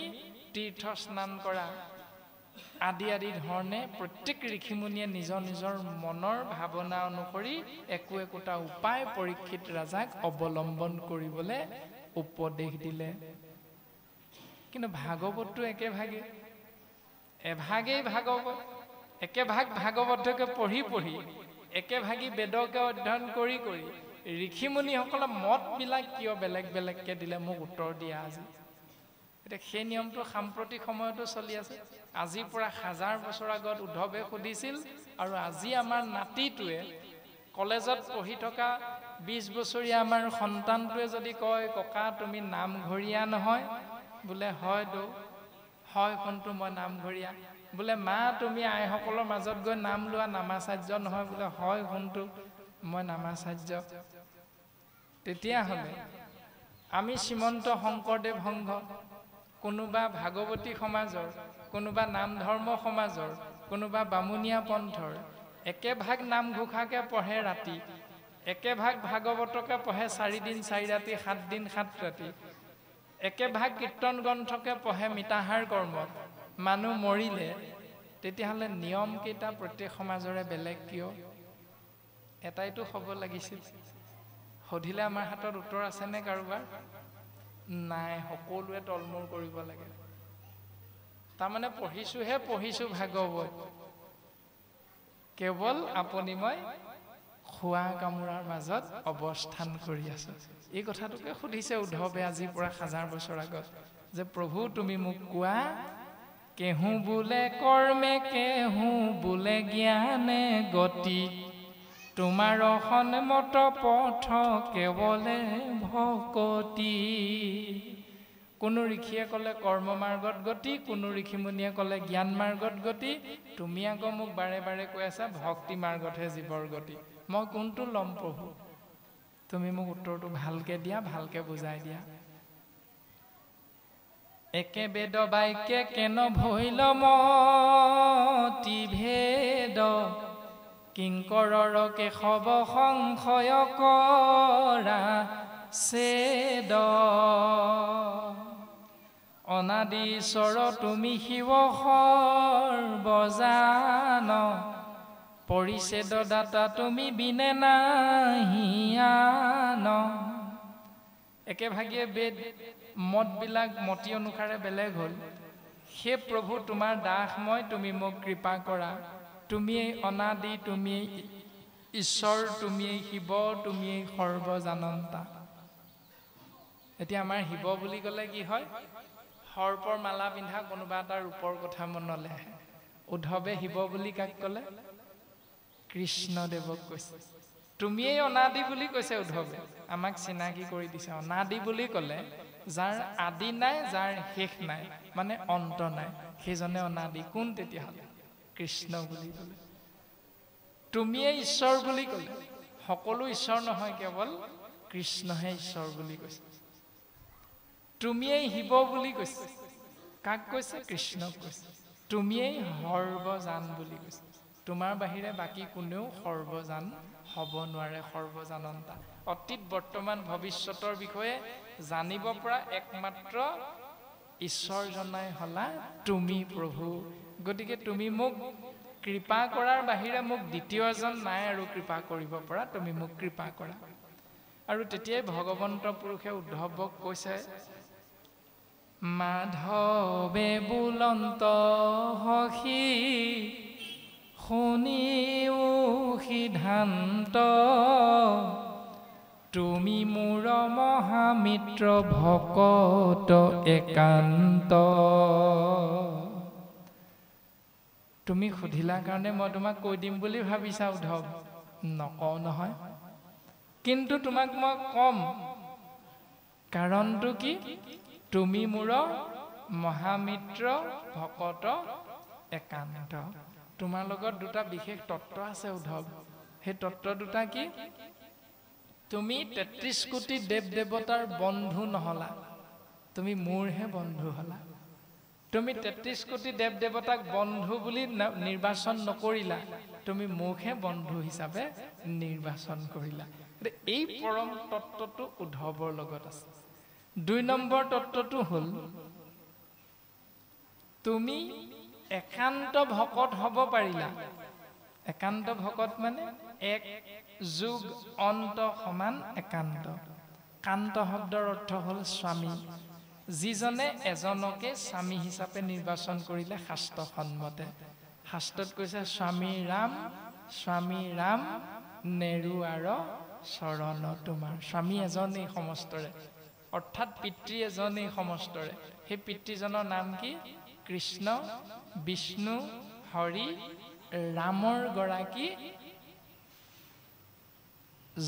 তীৰ্থ স্নান কৰা। আদি আদি ধৰণে প্ৰত্যেক ঋষিমুনিয়ে নিজৰ নিজৰ মনৰ ভাৱনা অনুসৰি একোটা উপায় পৰীক্ষিত ৰাজাক অৱলম্বন কৰিবলৈ উপদেশ দিলে। কিন্তু ভাগৱতটো একেভাগে, এভাগেই ভাগৱত, একেভাগ ভাগৱতকে পঢ়ি পঢ়ি, একেভাগী বেদকে অধ্যয়ন কৰি কৰি ঋষিমুনিসকলৰ মতবিলাক কিয় বেলেগ বেলেগকে দিলে, মোক উত্তৰ দিয়া আজি। এতিয়া সেই নিয়মটো সাম্প্ৰতিক সময়তো চলি আছে। আজিৰ পৰা 1000 বছৰ আগত উদ্ধৱে সুধিছিল, আৰু আজি আমাৰ নাতিটোৱে কলেজত পঢ়ি থকা 20 বছৰীয়া আমাৰ সন্তানটোৱে যদি কয়, ককা তুমি নামঘৰীয়া নহয়? বোলে হয় দৌ, হয় কোনটো মই নামঘৰীয়া। বোলে মা তুমি আইসকলৰ মাজত গৈ নাম লোৱা, নামাচাৰ্য নহয়? বোলে হয় কোনটো মই নামাচাৰ্য। তেতিয়াহ'লে আমি শ্ৰীমন্ত শংকৰদেৱ সংঘ, কোনোবা ভাগৱতী সমাজৰ, কোনোবা নাম ধৰ্ম সমাজৰ, কোনোবা বামুণীয়া পন্থৰ একেভাগ নামঘোষাকে পঢ়ে ৰাতি, একেভাগ ভাগৱতকে পঢ়ে 4 দিন 4 ৰাতি 7 দিন 7 ৰাতি, একেভাগ কীৰ্তন গ্ৰন্থকে পঢ়ে মিতাহাৰ কৰ্মত, মানুহ মৰিলে, তেতিয়াহ'লে নিয়ম কেইটা প্ৰত্যেক সমাজৰে বেলেগ কিয়? এটাইতো হ'ব লাগিছিল। সুধিলে আমাৰ হাতত উত্তৰ আছেনে কাৰোবাৰ? নাই, সকলোৱে তলমূৰ কৰিব লাগে। তাৰমানে পঢ়িছোঁ ভাগৱত, কেৱল আপুনি মই খোৱা কামোৰাৰ মাজত অৱস্থান কৰি আছো। এই কথাটোকে সুধিছে উদ্ধৱে আজিৰ পৰা 1000 বছৰ আগত, যে প্ৰভু তুমি মোক কোৱা, কেহু বোলে কৰ্মে কেহু বোলে জ্ঞানে গতি, তোমাৰ সন্মত পথ কেৱলে ভকতি। কোনো ঋষিয়ে ক'লে কৰ্ম মাৰ্গত গতি, কোনো ঋষিমুনিয়ে ক'লে জ্ঞান মাৰ্গত গতি, তুমি আকৌ মোক বাৰে বাৰে কৈ আছা ভক্তি মাৰ্গতহে জীৱৰ গতি। মই কোনটো ল'ম প্ৰভু? তুমি মোক উত্তৰটো ভালকে দিয়া, ভালকে বুজাই দিয়া। একে বেদ বাক্যে কেন ভৈল মতি ভেদ, কিংকৰৰ কেশৱ সংশয় কৰা ছেদ। অনাদিশ্বৰ তুমি শিৱ সৰ্বজান, পৰিছেদ দাতা তুমি বিনে নাহি আন। একেভাগে বেদ মতবিলাক মতি অনুসাৰে বেলেগ হ'ল। হে প্ৰভু তোমাৰ দাস মই, তুমি মোক কৃপা কৰা। তুমিয়েই অনাদি, তুমিয়েই ঈশ্বৰ, তুমিয়েই শিৱ, তুমিয়েই সৰ্বজানন্তা। এতিয়া আমাৰ শিৱ বুলি ক'লে কি হয়? সৰ্পৰ মালা পিন্ধা কোনোবা এটা ৰূপৰ কথা মনলৈ আহে। উদ্ধৱে শিৱ বুলি কাক ক'লে? কৃষ্ণদেৱক কৈছে। তুমিয়েই অনাদি বুলি কৈছে উদ্ধৱে, আমাক চিনাকি কৰি দিছে। অনাদি বুলি ক'লে যাৰ আদি নাই, যাৰ শেষ নাই, মানে অন্ত নাই, সেইজনে অনাদি। কোন তেতিয়াহ'লে? কৃষ্ণ বুলি ক'লে। তুমিয়ে ঈশ্বৰ বুলি ক'লে। সকলো ঈশ্বৰ নহয়, কেৱল কৃষ্ণহে ঈশ্বৰ বুলি কৈছে। তুমিয়েই শিৱ বুলি কৈছে। কাক কৈছে? কৃষ্ণক কৈছে। তুমিয়েই সৰ্বজান বুলি কৈছে। তোমাৰ বাহিৰে বাকী কোনেও সৰ্বজান হ'ব নোৱাৰে, সৰ্বজানন্তা। অতীত, বৰ্তমান, ভৱিষ্যতৰ বিষয়ে জানিব পৰা একমাত্ৰ ঈশ্বৰজনাই হলা তুমি প্ৰভু। গতিকে তুমি মোক কৃপা কৰাৰ বাহিৰে মোক দ্বিতীয় এজন নাই আৰু কৃপা কৰিব পৰা, তুমি মোক কৃপা কৰা। আৰু তেতিয়াই ভগৱন্ত পুৰুষে উদ্ধৱক কৈছে, মাধৱে বুলন্ত হসি শুনিও সিদ্ধান্ত, তুমি মোৰ মহামিত্ৰ ভকত একান্ত। তুমি সুধিলা কাৰণে মই তোমাক কৈ দিম বুলি ভাবিছা উদ্ধৱ? নকওঁ নহয়, কিন্তু তোমাক মই কম। কাৰণটো কি? তুমি মোৰ মহামিত্ৰ ভকত একান্ত। তোমাৰ লগত দুটা বিশেষ তত্ত্ব আছে উদ্ধৱ। সেই তত্ত্ব দুটা কি? তুমি ৩৩ কোটি দেৱ দেৱতাৰ বন্ধু নহলা, তুমি মোৰহে বন্ধু হলা। তুমি ৩৩ কোটি দেৱ দেৱতাক বন্ধু বুলি নিৰ্বাচন নকৰিলা, তুমি মোকহে বন্ধু হিচাপে নিৰ্বাচন কৰিলা। এই পৰম তত্ত্বটো উদ্ধৱৰ লগত আছে। ২ নম্বৰ তত্ত্বটো হ'ল, তুমি একান্ত ভকত হ'ব পাৰিলা। একান্ত ভকত মানে এক যুগ অন্ত সমান একান্ত। কান্ত শব্দৰ অৰ্থ হ'ল স্বামী। যিজনে এজনকে স্বামী হিচাপে নিৰ্বাচন কৰিলে শাস্ত্ৰসন্মতে। শাস্ত্ৰত কৈছে, স্বামী ৰাম, স্বামী ৰাম, নেৰু আৰু চৰণ তোমাৰ। স্বামী এজনেই সমস্তৰে, অৰ্থাৎ পিতৃ এজনেই সমস্তৰে। সেই পিতৃজনৰ নাম কি? কৃষ্ণ, বিষ্ণু, হৰি, ৰামৰ গৰাকী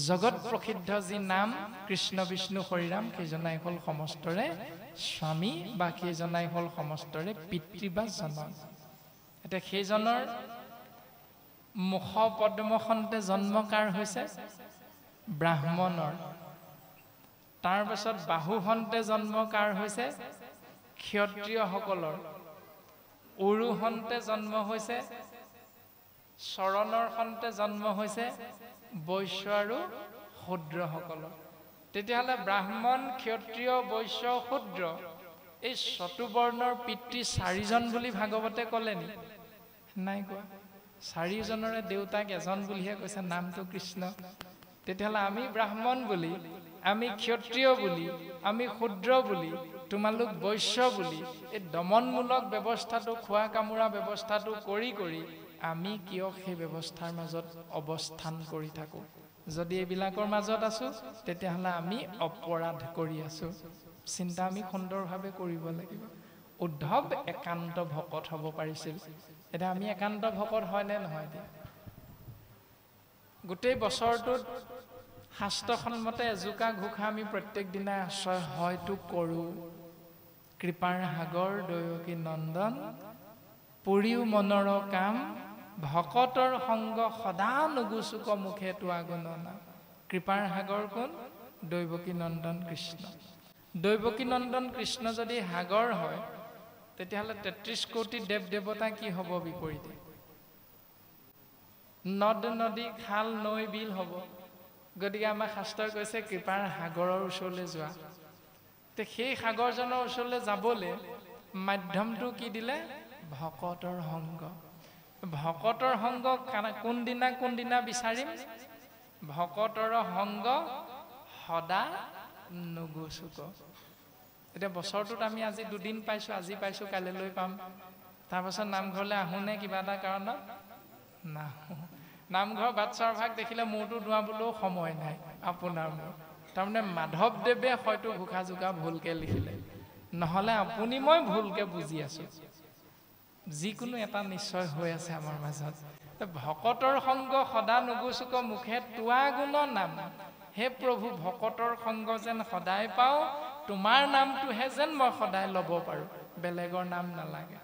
জগত প্ৰসিদ্ধ যি নাম কৃষ্ণ, বিষ্ণু, হৰিৰাম, সেইজনাই হ'ল সমস্তৰে স্বামী, বা সেইজনাই হ'ল সমস্তৰে পিতৃ বা জনক। এতিয়া সেইজনৰ মুখ পদ্মখনতে জন্ম কাৰ হৈছে? ব্ৰাহ্মণৰ। তাৰ পাছত বাহুহন্তে জন্ম কাৰ হৈছে? ক্ষত্ৰিয়সকলৰ। উৰুহন্তে জন্ম হৈছে, চৰণৰ হন্তে জন্ম হৈছে বৈশ্য আৰু শূদ্ৰসকলৰ। তেতিয়াহ'লে ব্ৰাহ্মণ, ক্ষত্ৰিয়, বৈশ্য, শূদ্ৰ, এই চতুবৰ্ণৰ পিতৃ 4জন বুলি ভাগৱতে ক'লে নি? নাই কোৱা। 4জনৰে দেউতাক এজন বুলিহে কৈছে, নামটো কৃষ্ণ। তেতিয়াহ'লে আমি ব্ৰাহ্মণ বুলি, আমি ক্ষত্ৰিয় বুলি, আমি শূদ্ৰ বুলি, তোমালোক বৈশ্য বুলি, এই দমনমূলক ব্যৱস্থাটো, খোৱা কামোৰা ব্যৱস্থাটো কৰি কৰি আমি কিয় সেই ব্যৱস্থাৰ মাজত অৱস্থান কৰি থাকোঁ? যদি এইবিলাকৰ মাজত আছোঁ, তেতিয়াহ'লে আমি অপৰাধ কৰি আছোঁ। চিন্তা আমি সুন্দৰভাৱে কৰিব লাগিব। উদ্ধৱ একান্ত ভকত হ'ব পাৰিছিল। এতিয়া আমি একান্ত ভকত হয়নে নহয়? এতিয়া গোটেই বছৰটোত শাস্ত্ৰসন্মতে এজোকা ঘোষা আমি প্ৰত্যেক দিনাই আশ্ৰয় হয়তো কৰোঁ। কৃপাৰ সাগৰ দৈৱকী নন্দন, পুৰিও মনৰ কাম, ভকতৰ সংগ সদা নুগুচুক মুখে তোৱা গুণনা। কৃপাৰ সাগৰ কোন? দৈৱকী নন্দন কৃষ্ণ। দৈৱকী নন্দন কৃষ্ণ যদি সাগৰ হয়, তেতিয়াহ'লে ৩৩ কোটি দেৱ দেৱতা কি হ'ব বিপৰীতে? নদ নদী, খাল, নৈ, বিল হ'ব। গতিকে আমাৰ শাস্ত্ৰই কৈছে কৃপাৰ সাগৰৰ ওচৰলৈ যোৱা। সেই সাগৰজনৰ ওচৰলৈ যাবলৈ মাধ্যমটো কি দিলে? ভকতৰ সংগ। ভকতৰ সংগ কোনদিনা বিচাৰিম? ভকতৰ সংগ সদা নুগুচুক। এতিয়া বছৰটোত আমি আজি 2 দিন পাইছোঁ, আজি পাইছোঁ, কাইলৈ পাম। তাৰপাছত নামঘৰলৈ আহোঁনে কিবা এটা কাৰণত? নাহোঁ। নামঘৰ বাটচাৰ ভাগ দেখিলে মূৰটো ধোৱাবলৈও সময় নাই আপোনাৰ মোৰ। তাৰমানে মাধৱদেৱে হয়তো ঘোষা জোকা ভুলকৈ লিখিলে, নহ'লে আপুনি মই ভুলকৈ বুজি আছোঁ। যিকোনো এটা নিশ্চয় হৈ আছে আমাৰ মাজত। ভকতৰ সংগ সদা নুগুচুক মুখে তোৱা গুণ নাম। হে প্ৰভু, ভকতৰ সংগ যেন সদায় পাওঁ, তোমাৰ নামটোহে যেন মই সদায় ল'ব পাৰোঁ, বেলেগৰ নাম নালাগে।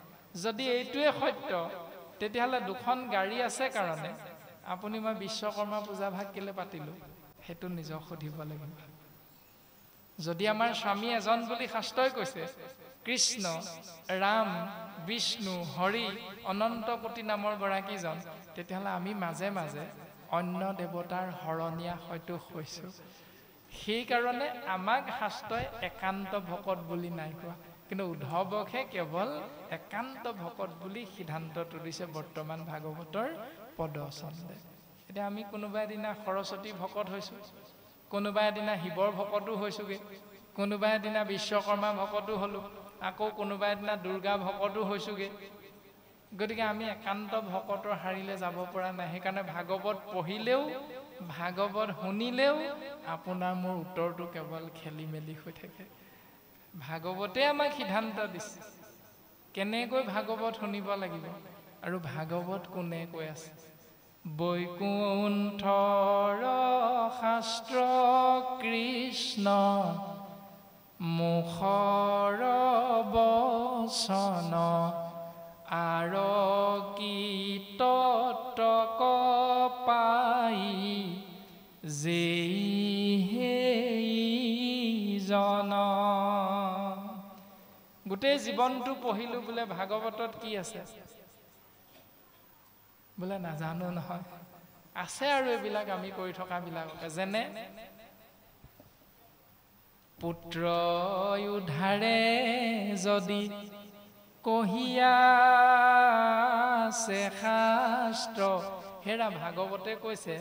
যদি এইটোৱে সত্য, তেতিয়াহ'লে দুখন গাড়ী আছে কাৰণে আপুনি মই বিশ্বকৰ্মা পূজা ভাগ কেলে পাতিলোঁ, সেইটো নিজক সুধিব লাগিব। যদি আমাৰ স্বামী এজন বুলি শাস্ত্ৰই কৈছে, কৃষ্ণ, ৰাম, বিষ্ণু, হৰি, অনন্ত কোটি নামৰ গৰাকীজন, তেতিয়াহ'লে আমি মাজে মাজে অন্য দেৱতাৰ শৰণীয়া হয়তো হৈছোঁ। সেইকাৰণে আমাক শাস্ত্ৰই একান্ত ভকত বুলি নাই কোৱা, কিন্তু উদ্ধৱকহে কেৱল একান্ত ভকত বুলি সিদ্ধান্ত তুলিছে বৰ্তমান ভাগৱতৰ পদচন্দে। এতিয়া আমি কোনোবা এদিনা সৰস্বতী ভকত হৈছোঁ, কোনোবা এদিনা শিৱৰ ভকতো হৈছোঁগৈ, কোনোবা এদিনা বিশ্বকৰ্মা ভকতো হ'লোঁ, আকৌ কোনোবা এদিনা দুৰ্গা ভকতো হৈছোঁগৈ। গতিকে আমি একান্ত ভকতৰ শাৰীলৈ যাব পৰা নাই। সেইকাৰণে ভাগৱত পঢ়িলেও, ভাগৱত শুনিলেও আপোনাৰ মোৰ উত্তৰটো কেৱল খেলি মেলি হৈ থাকে। ভাগৱতে আমাক সিদ্ধান্ত দিছে কেনেকৈ ভাগৱত শুনিব লাগিব আৰু ভাগৱত কোনে কৈ আছে। বৈকুণ্ঠৰ শাস্ত্ৰ কৃষ্ণ মুখৰ বচন, আৰকি তত্ত্বক পাই যেই জন। গোটেই জীৱনটো পঢ়িলোঁ বোলে ভাগৱতত কি আছে বোলে নাজানো নহয়, আছে আৰু এইবিলাক আমি কৰি থকাবিলাককে, যেনে পুত্ৰ উদ্ধাৰে যদি কহিয়াছে শাস্ত্ৰ। হেৰা ভাগৱতে কৈছে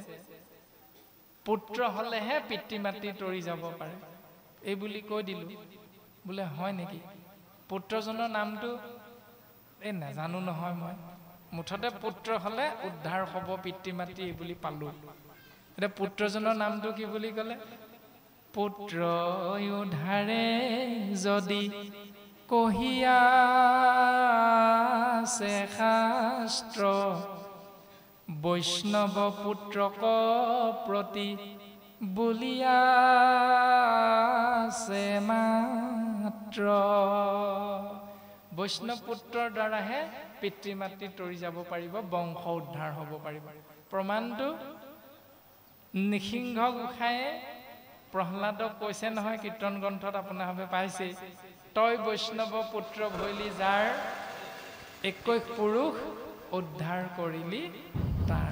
পুত্ৰ হ'লেহে পিতৃ মাতৃ তৰি যাব পাৰে, এই বুলি কৈ দিলোঁ। বোলে হয় নেকি? পুত্ৰজনৰ নামটো এই নাজানো নহয় মই, মুঠতে পুত্ৰ হ'লে উদ্ধাৰ হ'ব পিতৃ মাতৃ, এই বুলি পালোঁ। এতিয়া পুত্ৰজনৰ নামটো কি বুলি ক'লে? পুত্ৰ উদ্ধাৰে যদি কহিয়াছে শাস্ত্ৰ, বৈষ্ণৱ পুত্ৰক প্ৰতি বুলিয়াছে মাত্ৰ। বৈষ্ণৱ পুত্ৰৰ দ্বাৰাহে পিতৃ মাতৃ তৰি যাব পাৰিব, বংশ উদ্ধাৰ হ'ব পাৰিব। প্ৰমাণটো নৃসিংহ গোসাঁয়ে প্ৰহ্লাদক কৈছে নহয়, কীৰ্তন গ্ৰন্থত আপোনালোকে পাইছেই, তই বৈষ্ণৱ পুত্ৰ ভৈলি যাৰ 21 পুৰুষ উদ্ধাৰ কৰিলি তাৰ।